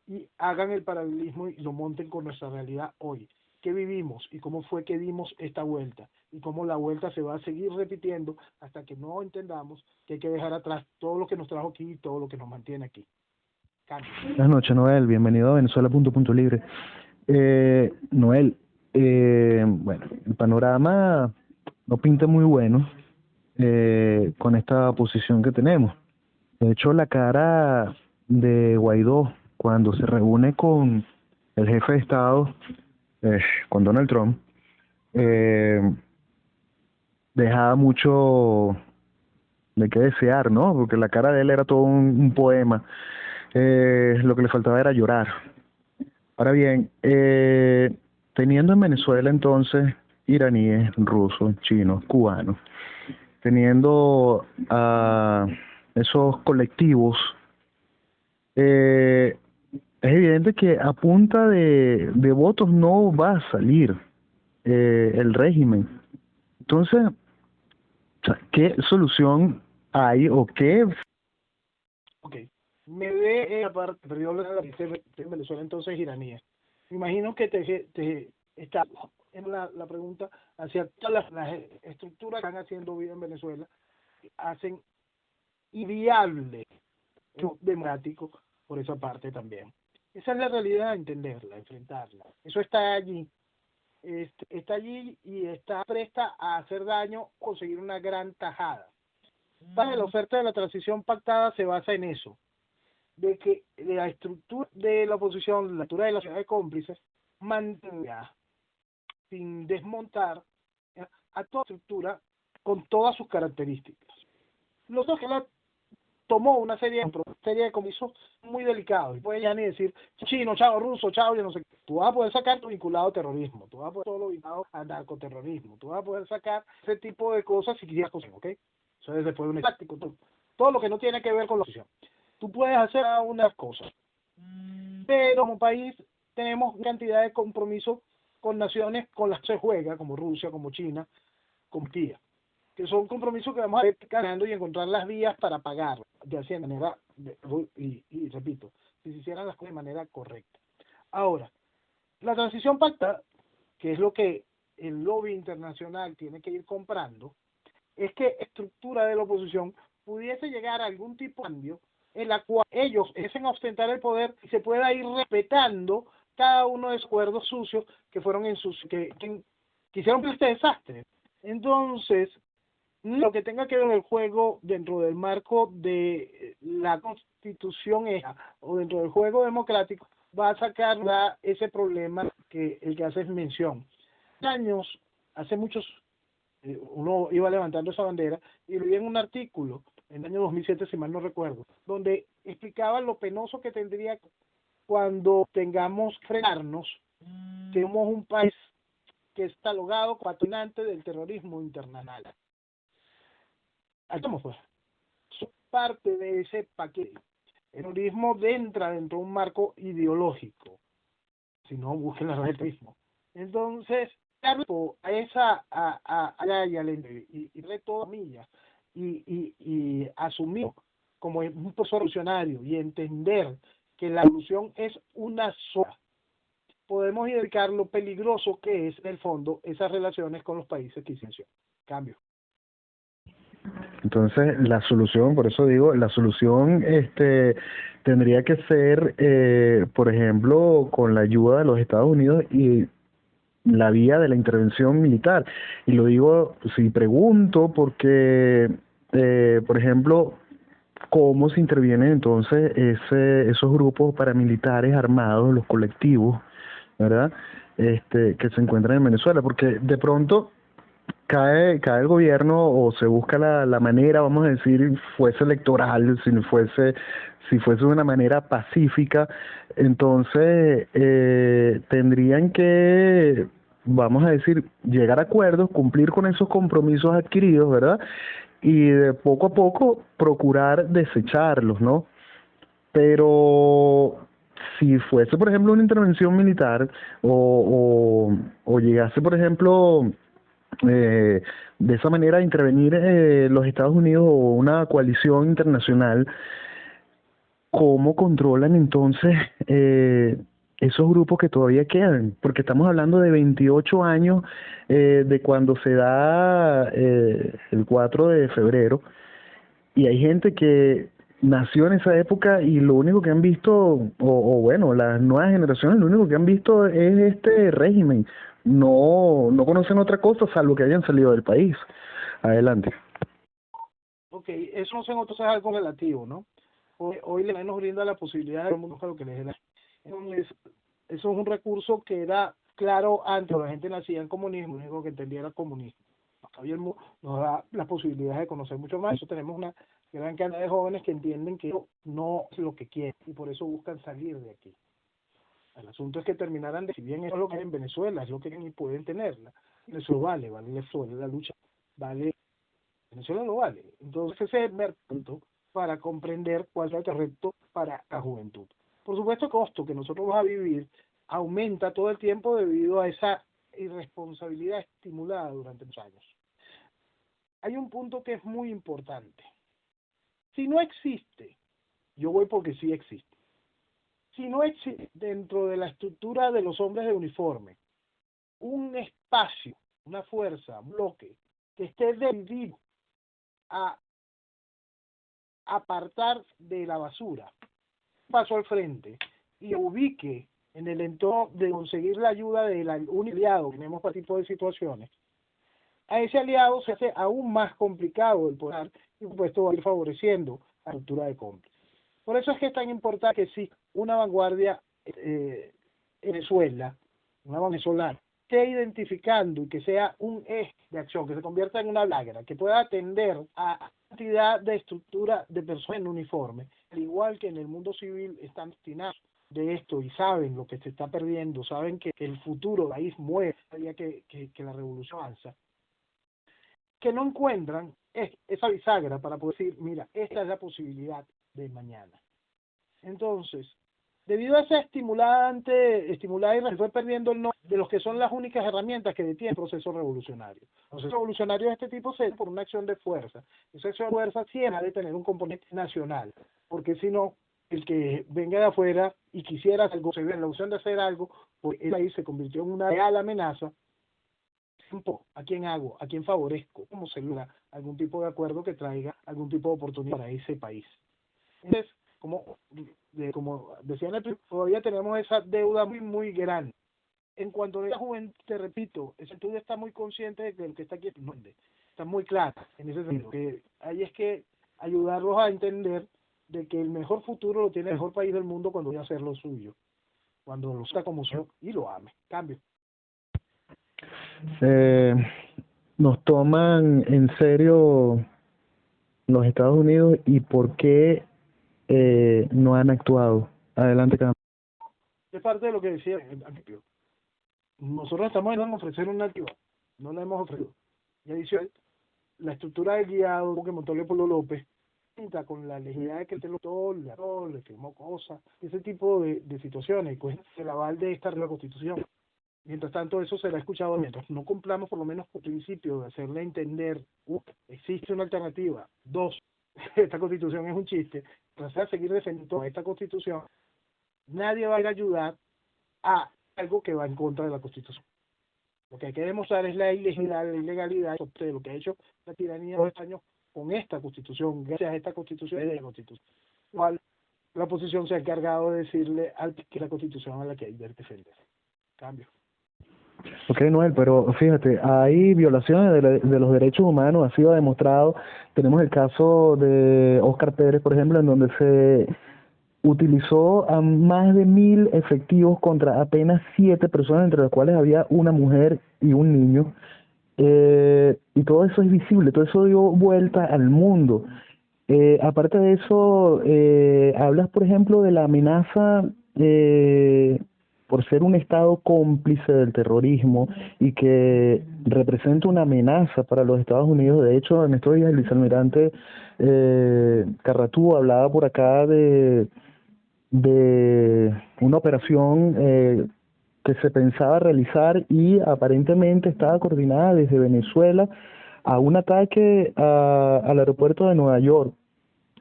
y hagan el paralelismo y lo monten con nuestra realidad hoy. ¿Qué vivimos y cómo fue que dimos esta vuelta? Y cómo la vuelta se va a seguir repitiendo hasta que no entendamos que hay que dejar atrás todo lo que nos trajo aquí y todo lo que nos mantiene aquí. Buenas noches, Noel. Bienvenido a Venezuela Punto Libre. Noel, bueno, el panorama no pinta muy bueno con esta posición que tenemos. De hecho, la cara de Guaidó cuando se reúne con el jefe de Estado, con Donald Trump, dejaba mucho de qué desear, ¿no? Porque la cara de él era todo un poema. Lo que le faltaba era llorar. Ahora bien, teniendo en Venezuela entonces iraníes, rusos, chinos, cubanos, teniendo a esos colectivos, es evidente que a punta de votos no va a salir el régimen. Entonces, ¿qué solución hay o qué? Ok, me ve la parte, perdió la en Venezuela entonces iraníes. Me imagino que te está en la pregunta hacia todas las estructuras que están haciendo vida en Venezuela, hacen inviable democrático por esa parte también. Esa es la realidad, entenderla, enfrentarla. Eso está allí. Está allí y está presta a hacer daño, conseguir una gran tajada. Para la oferta de la transición pactada se basa en eso, de que la estructura de la oposición, la estructura de la sociedad de cómplices, mantenga sin desmontar a toda estructura con todas sus características. Los dos que la tomó una serie de compromisos muy delicados. Y puede ya ni decir chino, chao, ruso, chao, yo no sé qué. Tú vas a poder sacar tu vinculado a terrorismo, tú vas a poder todo lo vinculado a narcoterrorismo, tú vas a poder sacar ese tipo de cosas si quisieras cosas, ¿ok? Eso es después de un práctico, todo lo que no tiene que ver con la oposición. Tú puedes hacer unas cosas, pero como país tenemos cantidad de compromisos con naciones con las que se juega, como Rusia, como China, como Turquía, que son compromisos que vamos a ir ganando y encontrar las vías para pagar, ya sea de manera, y repito, si se hicieran las cosas de manera correcta. Ahora, la transición pactada, que es lo que el lobby internacional tiene que ir comprando, es que estructura de la oposición pudiese llegar a algún tipo de cambio en la cual ellos empiecen a ostentar el poder y se pueda ir respetando cada uno de esos acuerdos sucios que fueron que hicieron este desastre. Entonces, lo que tenga que ver el juego dentro del marco de la Constitución o dentro del juego democrático va a sacar ese problema que el que haces mención. Hace muchos, uno iba levantando esa bandera y lo vi en un artículo en el año 2007, si mal no recuerdo, donde explicaba lo penoso que tendría cuando tengamos que frenarnos, que somos un país que es catalogado como patrocinante del terrorismo internacional. Estamos pues, parte de ese paquete. El terrorismo entra dentro de un marco ideológico, si no busquen la red terrorismo. Entonces, a esa y reto millas y asumir como un proceso revolucionario y entender que la solución es una sola, podemos identificar lo peligroso que es en el fondo esas relaciones con los países que hicieron cambio. Entonces, la solución, por eso digo, la solución tendría que ser, por ejemplo, con la ayuda de los Estados Unidos y la vía de la intervención militar. Y lo digo, si pregunto, porque, por ejemplo, ¿cómo se intervienen entonces esos grupos paramilitares armados, los colectivos, ¿verdad? Que se encuentran en Venezuela? Porque de pronto cae el gobierno o se busca la manera, vamos a decir, fuese electoral, si fuese de una manera pacífica, entonces tendrían que, vamos a decir, llegar a acuerdos, cumplir con esos compromisos adquiridos, ¿verdad? Y de poco a poco procurar desecharlos, ¿no? Pero si fuese, por ejemplo, una intervención militar o llegase, por ejemplo, de esa manera intervenir los Estados Unidos o una coalición internacional, ¿cómo controlan entonces esos grupos que todavía quedan? Porque estamos hablando de 28 años de cuando se da el 4 de febrero, y hay gente que nació en esa época y lo único que han visto, o bueno, las nuevas generaciones lo único que han visto es este régimen. No conocen otra cosa salvo que hayan salido del país. Adelante. Ok, eso no sé, entonces es algo relativo, ¿no? Hoy nos brinda la posibilidad de que lo que les dé la... Entonces, eso es un recurso que era claro antes, la gente nacía en comunismo, lo único que entendía era comunismo. Hoy nos da las posibilidades de conocer mucho más. Eso tenemos una gran cantidad de jóvenes que entienden que no es lo que quieren y por eso buscan salir de aquí. El asunto es que terminaran de, si bien eso es lo que hay en Venezuela, es lo que quieren y pueden tenerla, eso vale la lucha, vale, Venezuela lo vale. Entonces ese es el primer punto para comprender cuál es el reto para la juventud. Por supuesto, el costo que nosotros vamos a vivir aumenta todo el tiempo debido a esa irresponsabilidad estimulada durante los años. Hay un punto que es muy importante. Si no existe, yo voy porque sí existe. Si no existe dentro de la estructura de los hombres de uniforme un espacio, una fuerza, un bloque que esté decidido a apartar de la basura, paso al frente y ubique en el entorno de conseguir la ayuda de un aliado que tenemos para este tipo de situaciones, a ese aliado se hace aún más complicado el poder y por supuesto va a ir favoreciendo la estructura de cómplices. Por eso es que es tan importante que sí, una vanguardia Venezuela, una venezolana, esté identificando y que sea un eje de acción, que se convierta en una lágrima, que pueda atender a cantidad de estructura de personas en uniforme, al igual que en el mundo civil están destinados de esto y saben lo que se está perdiendo, saben que el futuro del país muere a día que la revolución avanza, que no encuentran esa bisagra para poder decir, mira, esta es la posibilidad de mañana. Entonces, debido a esa estimulada y se fue perdiendo el nombre de los que son las únicas herramientas que detienen el proceso revolucionario. El proceso revolucionario de este tipo se da por una acción de fuerza. Esa acción de fuerza siempre ha de tener un componente nacional, porque si no, el que venga de afuera y quisiera hacer algo, se ve en la opción de hacer algo, pues el país se convirtió en una real amenaza. ¿A quién hago? ¿A quién favorezco? ¿Cómo se logra algún tipo de acuerdo que traiga algún tipo de oportunidad para ese país? Entonces, como decía en el principio, todavía tenemos esa deuda muy, muy grande. En cuanto a la juventud, te repito, ese estudio está muy consciente de que lo que está aquí está muy claro en ese sentido. Que ahí es que ayudarlos a entender de que el mejor futuro lo tiene el mejor país del mundo cuando voy a hacer lo suyo, cuando lo está como yo y lo ame. Cambio. Nos toman en serio los Estados Unidos y por qué no han actuado. Adelante, Cam. Es parte de lo que decía al principio. Nosotros estamos en ofrecer una activa, no la hemos ofrecido. Y adicional, la estructura del guiado que montó Leopoldo López, con la legitimidad de que le firmó cosas, ese tipo de situaciones, pues el aval de esta nueva constitución. Mientras tanto, eso será escuchado mientras no cumplamos por lo menos por principio de hacerle entender, existe una alternativa, 2, esta constitución es un chiste, tras seguir defendiendo esta constitución, nadie va a ir a ayudar a algo que va en contra de la constitución. Lo que hay que demostrar es la ilegalidad de lo que ha hecho la tiranía de los años con esta constitución, gracias a esta constitución de la constitución. Cual la oposición se ha encargado de decirle al que la constitución a la que hay que defender. Cambio. Ok, Noel, pero fíjate, hay violaciones de los derechos humanos, ha sido demostrado. Tenemos el caso de Óscar Pérez, por ejemplo, en donde se utilizó a más de 1.000 efectivos contra apenas 7 personas, entre las cuales había una mujer y un niño. Y todo eso es visible, todo eso dio vuelta al mundo. Aparte de eso, hablas, por ejemplo, de la amenaza por ser un Estado cómplice del terrorismo y que representa una amenaza para los Estados Unidos. De hecho, en estos días el vicealmirante Carratú hablaba por acá de una operación que se pensaba realizar y aparentemente estaba coordinada desde Venezuela a un ataque al aeropuerto de Nueva York,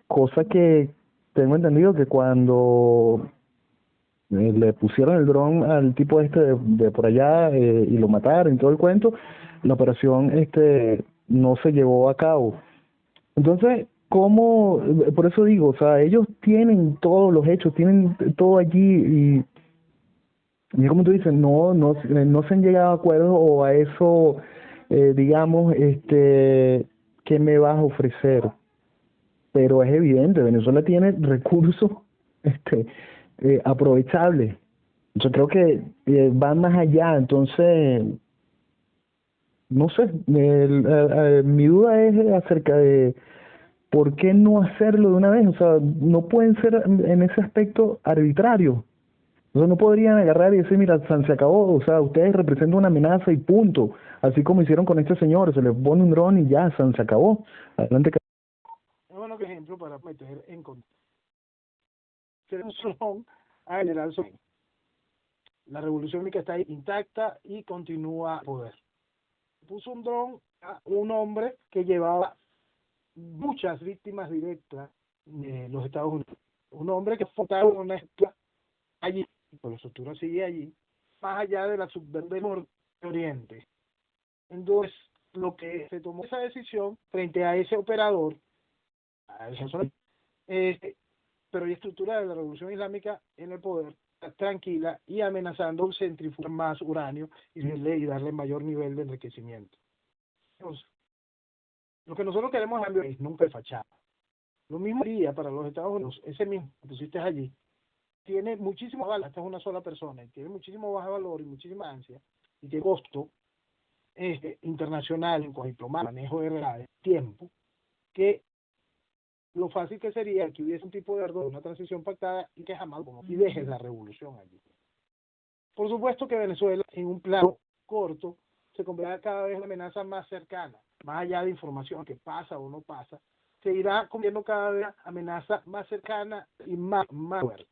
cosa que tengo entendido que cuando le pusieron el dron al tipo este de por allá y lo mataron y todo el cuento, la operación no se llevó a cabo. Entonces, ¿cómo? Por eso digo, o sea, ellos tienen todos los hechos, tienen todo allí y como tú dices, no se han llegado a acuerdos o a eso, digamos, ¿qué me vas a ofrecer? Pero es evidente, Venezuela tiene recursos, aprovechables. Yo creo que van más allá, entonces, no sé, mi duda es acerca de por qué no hacerlo de una vez, o sea, no pueden ser en ese aspecto arbitrarios. O sea, no podrían agarrar y decir, mira, se acabó, o sea, ustedes representan una amenaza y punto. Así como hicieron con este señor, se les pone un dron y ya, se acabó. Adelante. Es bueno que ejemplo para meter en contexto. Un dron a General Soleimani. La revolución que está ahí intacta y continúa a poder. Puso un dron a un hombre que llevaba muchas víctimas directas de los Estados Unidos. Un hombre que fue en una escuela allí, pues la estructura sigue allí, más allá de la subversión del Norte Oriente. Entonces, lo que se tomó esa decisión frente a ese operador, pero hay estructura de la revolución islámica en el poder, tranquila y amenazando centrifugar más uranio y darle mayor nivel de enriquecimiento. Entonces, lo que nosotros queremos es nunca el fachada. Lo mismo día para los Estados Unidos, ese mismo que pusiste allí, tiene muchísimo valor, esta es una sola persona, y tiene muchísimo bajo valor y muchísima ansia, y tiene costo internacional en cuanto a diplomacia, manejo de redes, tiempo, que lo fácil que sería que hubiese un tipo de acuerdo, una transición pactada y que jamás y dejes la revolución allí. Por supuesto que Venezuela, en un plano corto, se convertirá cada vez en una amenaza más cercana, más allá de información que pasa o no pasa, se irá convirtiendo cada vez amenaza más cercana y más fuerte.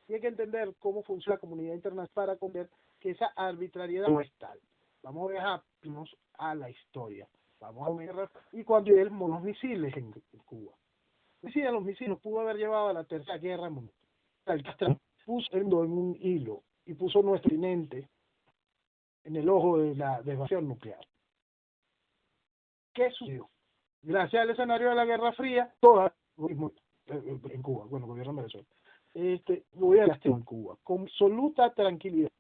Y hay que entender cómo funciona la comunidad internacional para comprender que esa arbitrariedad no es tal. Vamos a dejarnos a la historia. Vamos a ver y cuando lleguen los misiles en Cuba. Los misiles pudo haber llevado a la Tercera Guerra Mundial. El Castro puso en un hilo y puso nuestro continente en el ojo de la devastación nuclear. ¿Qué sucedió? Gracias al escenario de la Guerra Fría, toda en Cuba, bueno, gobierno de Venezuela, voy a gastar en Cuba, con absoluta tranquilidad.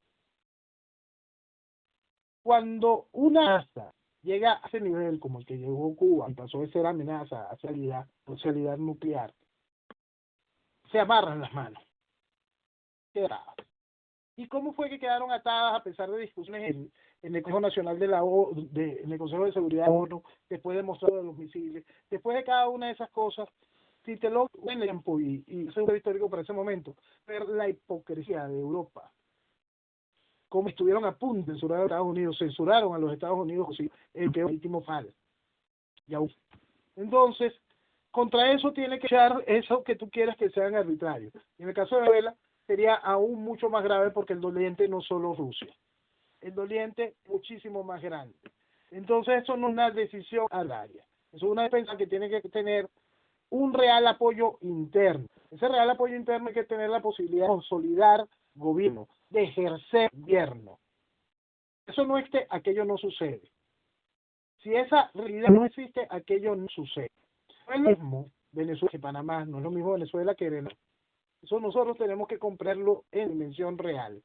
Cuando una amenaza llega a ese nivel como el que llegó Cuba y pasó de ser amenaza a socialidad nuclear, se amarran las manos. ¿Y cómo fue que quedaron atadas a pesar de discusiones en el Consejo Nacional de la ONU, en el Consejo de Seguridad de la ONU, después de mostrar de los misiles, después de cada una de esas cosas? Si te lo en el tiempo y es un histórico para ese momento, ver la hipocresía de Europa, como estuvieron a punto de censurar a los Estados Unidos, censuraron a los Estados Unidos, el peor último fall. Entonces, contra eso tiene que echar eso que tú quieras que sean arbitrarios. Y en el caso de Venezuela, sería aún mucho más grave porque el doliente no solo Rusia, el doliente muchísimo más grande. Entonces, eso no es una decisión arbitraria, es una defensa que tiene que tener un real apoyo interno. Ese real apoyo interno hay que tener la posibilidad de consolidar gobierno, de ejercer gobierno. Eso no existe, aquello no sucede. Si esa realidad no existe, aquello no sucede. No es lo mismo Venezuela que Panamá, no es lo mismo Venezuela que Venezuela. Eso nosotros tenemos que comprenderlo en dimensión real.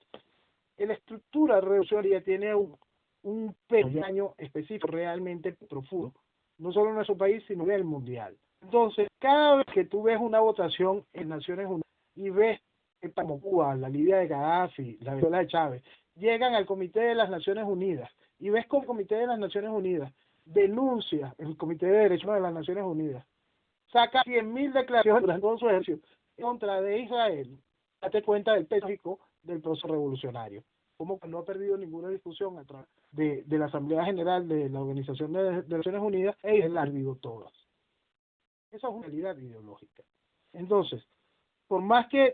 La estructura revolucionaria tiene un daño específico realmente profundo, no solo en nuestro país, sino a nivel mundial. Entonces, cada vez que tú ves una votación en Naciones Unidas y ves que como Cuba, la Libia de Gaddafi, la Venezuela de Chávez, llegan al Comité de las Naciones Unidas y ves como el Comité de las Naciones Unidas denuncia el Comité de Derechos de las Naciones Unidas, saca 100.000 declaraciones durante todo su ejercicio en contra de Israel, date cuenta del peso del proceso revolucionario. Como no ha perdido ninguna discusión a través de la Asamblea General de la Organización de Naciones Unidas, ellos la han perdido todas. Esa es una realidad ideológica. Entonces, por más que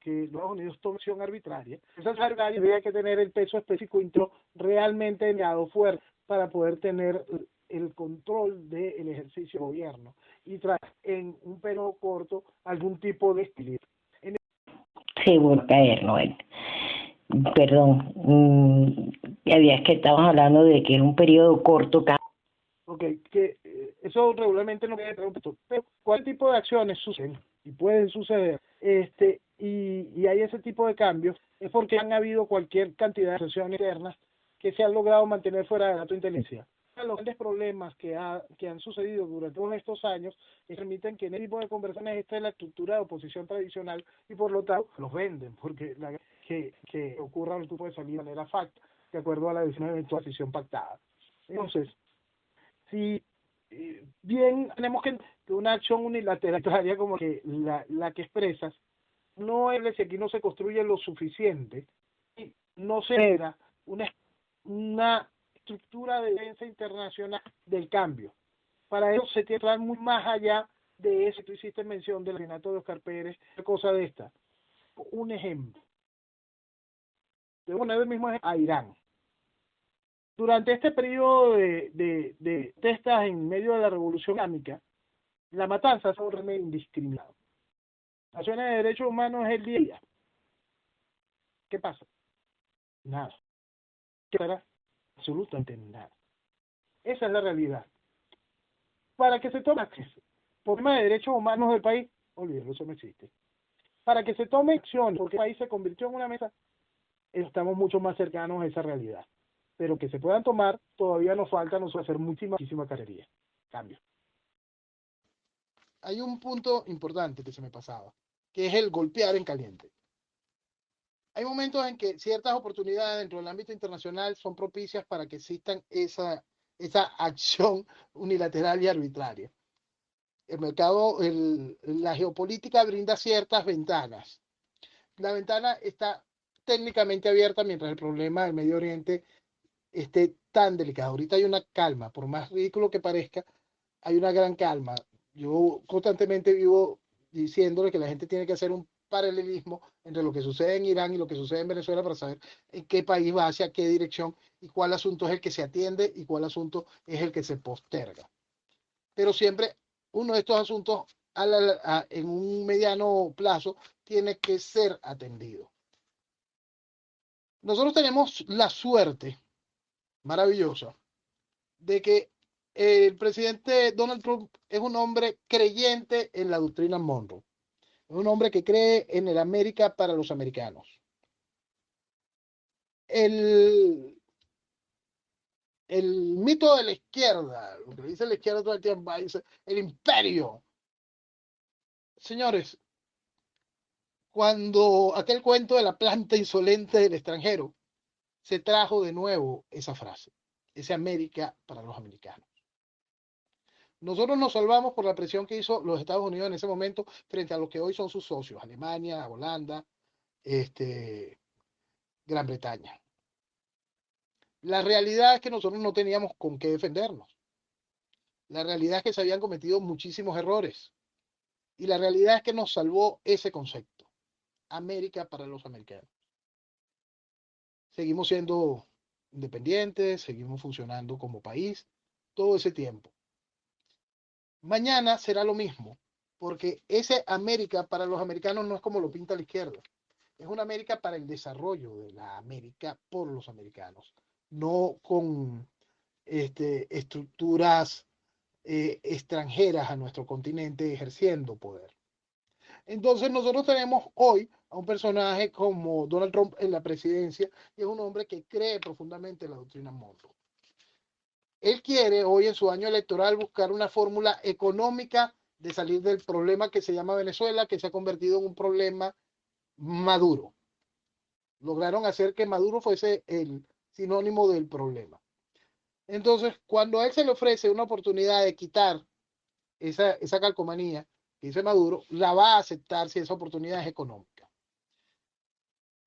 que los Estados Unidos tome acción arbitraria, esa acción arbitraria habría que tener el peso específico intro realmente enviado fuerte para poder tener el control del ejercicio de gobierno y traer en un periodo corto algún tipo de equilibrio. Se vuelve a caer, Noel. Perdón, había que estábamos hablando de que es un periodo corto. Ok, que eso regularmente no queda pregunto, pero ¿cuál tipo de acciones suceden y pueden suceder? Y hay ese tipo de cambios, es porque han habido cualquier cantidad de acciones internas que se han logrado mantener fuera de la inteligencia. Los grandes problemas que han sucedido durante todos estos años permiten que en el tipo de conversaciones esta es la estructura de oposición tradicional y por lo tanto los venden, porque que ocurra el tipo de salir de manera facta, de acuerdo a la decisión de decisión pactada. Entonces, si bien tenemos que una acción unilateral como que la que expresas, no es si aquí no se construye lo suficiente y no se genera una estructura de defensa internacional del cambio. Para eso se tiene que hablar muy más allá de eso. Tú hiciste mención del asesinato de Oscar Pérez, cosa de esta. Un ejemplo. Debo poner el mismo ejemplo a Irán. Durante este periodo de protestas en medio de la Revolución Islámica, la matanza es un régimen indiscriminado. Naciones de Derechos Humanos es el día a día. ¿Qué pasa? Nada. ¿Qué hará? Absolutamente nada. Esa es la realidad. Para que se tome acción por tema de derechos humanos del país, olvídalo, eso no existe. Para que se tome acción, porque el país se convirtió en una mesa, estamos mucho más cercanos a esa realidad. Pero que se puedan tomar, todavía nos falta hacer muchísima carrería. Cambio. Hay un punto importante que se me pasaba, que es el golpear en caliente. Hay momentos en que ciertas oportunidades dentro del ámbito internacional son propicias para que existan esa acción unilateral y arbitraria. El mercado, la geopolítica brinda ciertas ventanas. La ventana está técnicamente abierta mientras el problema del Medio Oriente esté tan delicado. Ahorita hay una calma, por más ridículo que parezca, hay una gran calma. Yo constantemente vivo diciéndole que la gente tiene que hacer un paralelismo entre lo que sucede en Irán y lo que sucede en Venezuela para saber en qué país va, hacia qué dirección y cuál asunto es el que se atiende y cuál asunto es el que se posterga. Pero siempre uno de estos asuntos en un mediano plazo tiene que ser atendido. Nosotros tenemos la suerte maravillosa de que el presidente Donald Trump es un hombre creyente en la doctrina Monroe. Es un hombre que cree en el América para los americanos. El mito de la izquierda, lo que dice la izquierda todo el tiempo, dice el imperio. Señores, cuando aquel cuento de la planta insolente del extranjero, se trajo de nuevo esa frase, ese América para los americanos. Nosotros nos salvamos por la presión que hizo los Estados Unidos en ese momento frente a los que hoy son sus socios, Alemania, Holanda, Gran Bretaña. La realidad es que nosotros no teníamos con qué defendernos. La realidad es que se habían cometido muchísimos errores. Y la realidad es que nos salvó ese concepto. América para los americanos. Seguimos siendo independientes, seguimos funcionando como país todo ese tiempo. Mañana será lo mismo, porque ese América para los americanos no es como lo pinta la izquierda. Es una América para el desarrollo de la América por los americanos, no con estructuras extranjeras a nuestro continente ejerciendo poder. Entonces nosotros tenemos hoy a un personaje como Donald Trump en la presidencia y es un hombre que cree profundamente en la doctrina Monroe. Él quiere hoy en su año electoral buscar una fórmula económica de salir del problema que se llama Venezuela, que se ha convertido en un problema Maduro. Lograron hacer que Maduro fuese el sinónimo del problema. Entonces, cuando a él se le ofrece una oportunidad de quitar esa calcomanía que dice Maduro, la va a aceptar si esa oportunidad es económica.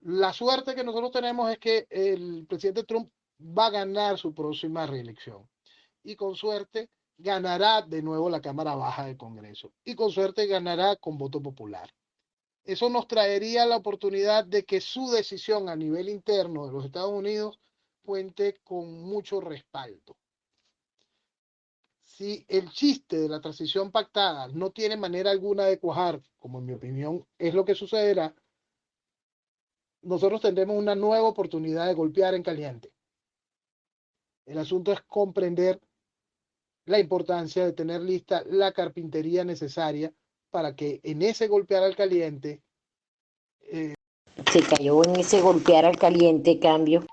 La suerte que nosotros tenemos es que el presidente Trump va a ganar su próxima reelección y con suerte ganará de nuevo la Cámara Baja del Congreso y con suerte ganará con voto popular. eso nos traería la oportunidad de que su decisión a nivel interno de los Estados Unidos cuente con mucho respaldo. Si el chiste de la transición pactada no tiene manera alguna de cuajar, como en mi opinión es lo que sucederá, nosotros tendremos una nueva oportunidad de golpear en caliente. El asunto es comprender la importancia de tener lista la carpintería necesaria para que en ese golpear al caliente Se cayó en ese golpear al caliente cambio.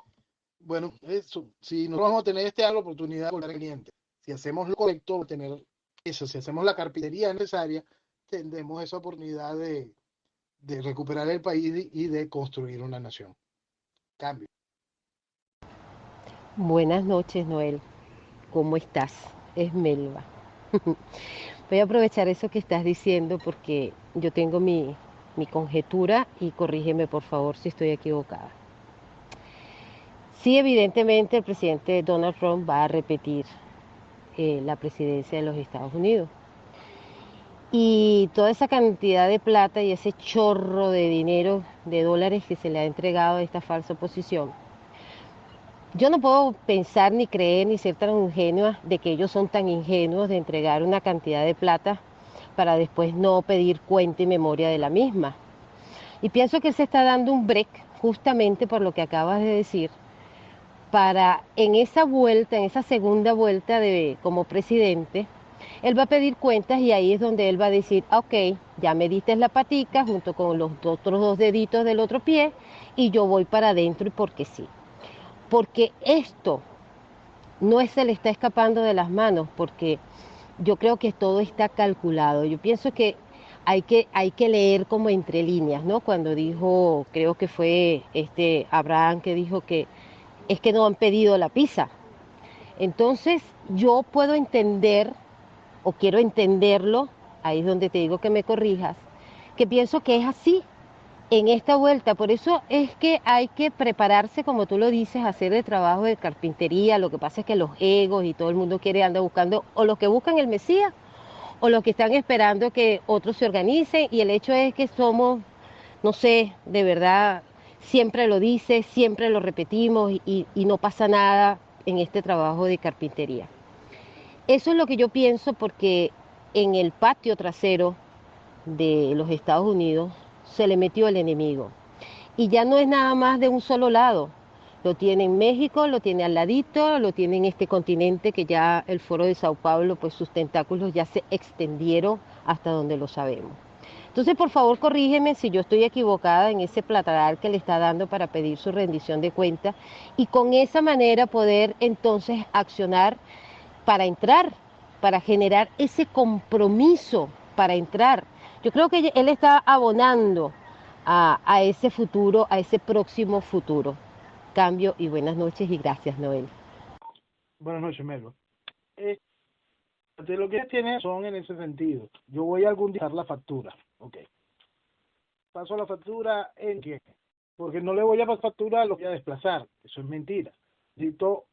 bueno, eso, si nosotros vamos a tener la oportunidad de golpear al caliente, si hacemos lo correcto, vamos a tener eso, si hacemos la carpintería necesaria, tendremos esa oportunidad de recuperar el país y de construir una nación. Cambio. Buenas noches, Noel. ¿Cómo estás? Es Melba. Voy a aprovechar eso que estás diciendo porque yo tengo mi conjetura y corrígeme por favor si estoy equivocada. Sí, evidentemente el presidente Donald Trump va a repetir la presidencia de los Estados Unidos. Y toda esa cantidad de plata y ese chorro de dinero, de dólares que se le ha entregado a esta falsa oposición, yo no puedo pensar ni creer ni ser tan ingenua de que ellos son tan ingenuos de entregar una cantidad de plata para después no pedir cuenta y memoria de la misma. Y pienso que él se está dando un break justamente por lo que acabas de decir, para en esa vuelta, en esa segunda vuelta como presidente, él va a pedir cuentas y ahí es donde él va a decir, ok, ya me diste la patica junto con los otros dos deditos del otro pie y yo voy para adentro y porque sí. Porque esto no se le está escapando de las manos, porque yo creo que todo está calculado. Yo pienso que hay que leer como entre líneas, ¿no? Cuando dijo, creo que fue Abraham que dijo que es que no han pedido la pizza. Entonces yo puedo entender, o quiero entenderlo, ahí es donde te digo que me corrijas, que pienso que es así en esta vuelta. Por eso es que hay que prepararse, como tú lo dices, a hacer el trabajo de carpintería. Lo que pasa es que los egos y todo el mundo quiere andar buscando, o los que buscan el Mesías, o los que están esperando que otros se organicen. Y el hecho es que somos, no sé, de verdad, siempre lo dice, siempre lo repetimos y no pasa nada en este trabajo de carpintería. Eso es lo que yo pienso porque en el patio trasero de los Estados Unidos se le metió el enemigo. Y ya no es nada más de un solo lado. Lo tiene en México, lo tiene al ladito, lo tiene en este continente que ya el Foro de Sao Paulo, pues sus tentáculos ya se extendieron hasta donde lo sabemos. Entonces, por favor, corrígeme si yo estoy equivocada en ese platadar que le está dando para pedir su rendición de cuentas y con esa manera poder entonces accionar para entrar, para generar ese compromiso para entrar. Yo creo que él está abonando a ese futuro, a ese próximo futuro. Cambio y buenas noches y gracias, Noel. Buenas noches, Melo. De lo que tiene son en ese sentido. Yo voy a algún día dar la factura. Ok. Paso la factura en qué? Porque no le voy a pasar factura a lo que voy a desplazar. Eso es mentira. Necesito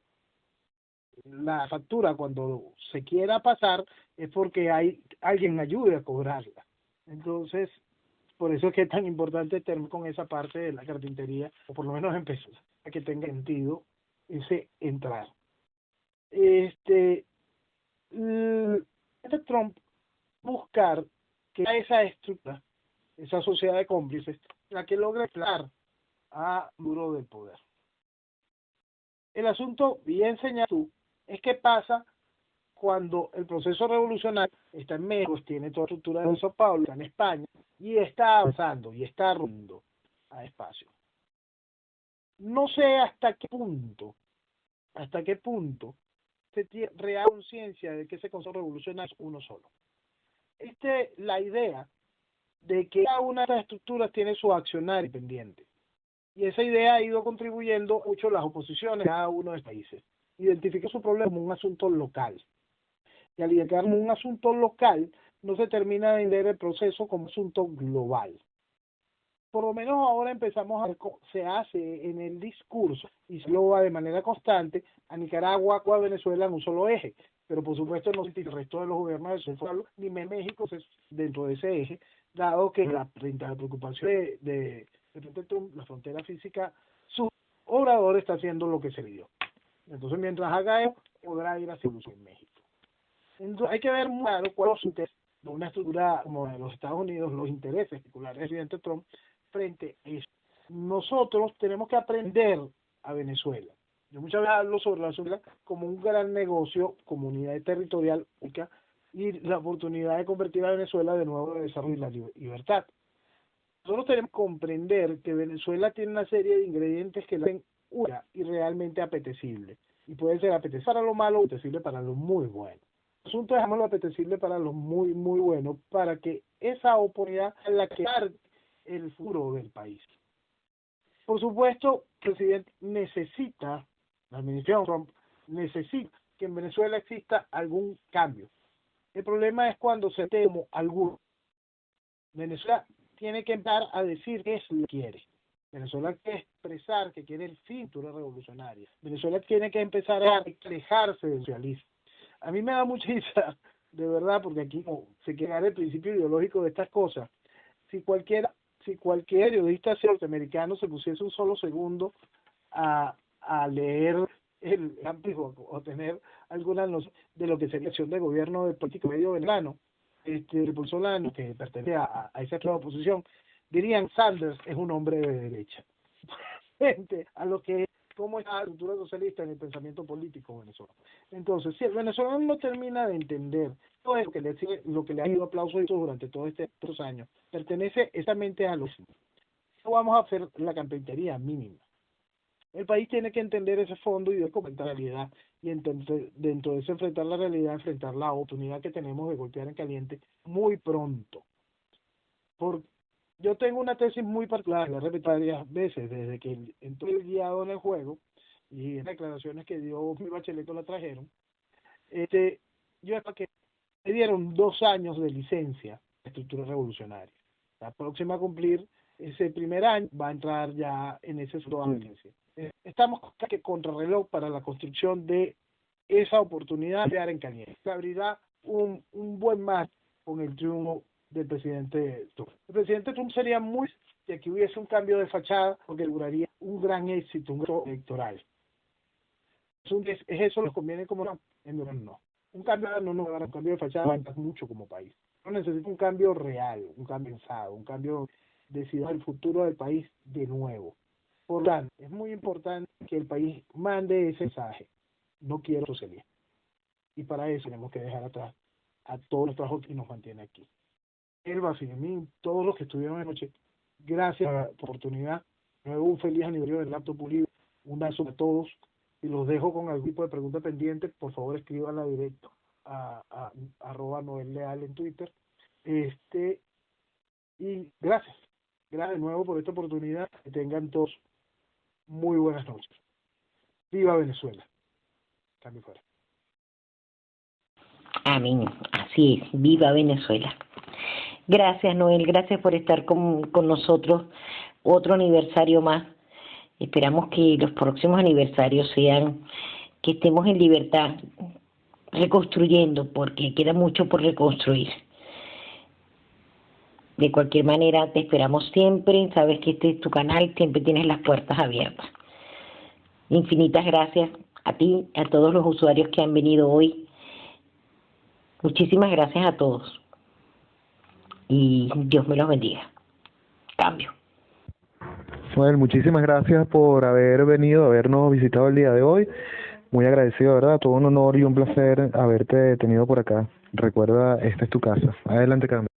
la factura cuando se quiera pasar es porque hay alguien ayude a cobrarla. Entonces, por eso es que es tan importante terminar con esa parte de la carpintería, o por lo menos empezar, a que tenga sentido ese entrar. Trump buscar que esa estructura, esa sociedad de cómplices, la que logre entrar a duro del poder. El asunto, bien señalado tú, es que pasa cuando el proceso revolucionario está en México, tiene toda la estructura de Sao Paulo, está en España, y está avanzando, y está rumbo a espacio. No sé hasta qué punto se tiene real conciencia de que ese concepto revolucionario es uno solo. La idea de que cada una de estas estructuras tiene su accionar independiente. Y esa idea ha ido contribuyendo mucho a las oposiciones de cada uno de los países. Identifica su problema como un asunto local. Y al identificar como un asunto local, no se termina de entender el proceso como asunto global. Por lo menos ahora empezamos a ver cómo se hace en el discurso y se lo va de manera constante a Nicaragua o a Venezuela en un solo eje. Pero por supuesto no el resto de los gobiernos de Centro ni México es dentro de ese eje, dado que frente a la preocupación de presidente Trump, la frontera física, su obrador está haciendo lo que se le dio. Entonces, mientras haga eso, podrá ir a solución en México. Entonces, hay que ver muy claro cuáles son los intereses de una estructura como la de los Estados Unidos, los intereses particulares del presidente Trump frente a eso. Nosotros tenemos que aprender a Venezuela. Yo muchas veces hablo sobre la Venezuela como un gran negocio, comunidad territorial única, y la oportunidad de convertir a Venezuela de nuevo en desarrollo y la libertad. Nosotros tenemos que comprender que Venezuela tiene una serie de ingredientes que la hacen única y realmente apetecible. Y puede ser apetecible para lo malo o apetecible para lo muy bueno. El asunto es dejarlo apetecible para lo muy, muy bueno, para que esa oportunidad es la que marque el futuro del país. Por supuesto, el presidente necesita, la administración Trump necesita que en Venezuela exista algún cambio. El problema es cuando se temo alguno. Venezuela tiene que empezar a decir qué es lo que quiere. Venezuela quiere expresar que quiere el fin de la revolucionaria. Venezuela tiene que empezar a alejarse del socialismo. A mí me da mucha risa, de verdad, porque aquí se quiere dar el principio ideológico de estas cosas. Si cualquier periodista norteamericano se pusiese un solo segundo a leer el amplio o tener alguna noción de lo que sería acción de gobierno del político medio venezolano, Solano, que pertenece a esa oposición, dirían Sanders es un hombre de derecha. Frente a lo que es cómo está la cultura socialista en el pensamiento político venezolano. Entonces, si el venezolano no termina de entender todo lo que le ha ido aplausos durante todos estos años, pertenece exactamente a lo mismo. No vamos a hacer la carpintería mínima. El país tiene que entender ese fondo y de comentar la realidad, y entonces dentro de eso enfrentar la realidad, enfrentar la oportunidad que tenemos de golpear en caliente muy pronto. Porque yo tengo una tesis muy particular, la he repetido varias veces, desde que entró el guiado en el juego, y en declaraciones que dio mi Bachelet la trajeron, yo creo que me dieron 2 años de licencia de estructura revolucionaria. La próxima a cumplir ese primer año va a entrar ya en ese segundo año de licencia. Estamos que contrarreloj para la construcción de esa oportunidad de crear en caliente. Se abrirá un buen match con el triunfo del presidente Trump. El presidente Trump sería muy si aquí hubiese un cambio de fachada, porque lograría un gran éxito, un éxito electoral. ¿Es eso lo que conviene como no? No. Un cambio un cambio de fachada va a ayudar mucho como país. No necesita un cambio real, un cambio pensado, un cambio decidido el futuro del país de nuevo. Por tanto, es muy importante que el país mande ese mensaje. No quiero socialismo. Y para eso tenemos que dejar atrás a todos los trabajos que nos mantiene aquí. Elba, Finemín, todos los que estuvieron anoche, gracias por la oportunidad. Luego un feliz aniversario del laptop libre. Un abrazo a todos. Y los dejo con algún tipo de pregunta pendiente. Por favor, escríbanla directo a @Noel Leal en Twitter. Y gracias. Gracias de nuevo por esta oportunidad. Que tengan todos muy buenas noches. ¡Viva Venezuela! Cambio fuera. Amén. Así es. Viva Venezuela. Gracias, Noel. Gracias por estar con nosotros. Otro aniversario más. Esperamos que los próximos aniversarios sean que estemos en libertad, reconstruyendo, porque queda mucho por reconstruir. De cualquier manera, te esperamos siempre. Sabes que este es tu canal, siempre tienes las puertas abiertas. Infinitas gracias a ti, a todos los usuarios que han venido hoy. Muchísimas gracias a todos. Y Dios me los bendiga. Cambio. Noel, muchísimas gracias por haber venido, habernos visitado el día de hoy. Muy agradecido, ¿verdad? Todo un honor y un placer haberte tenido por acá. Recuerda, esta es tu casa. Adelante, Cambio.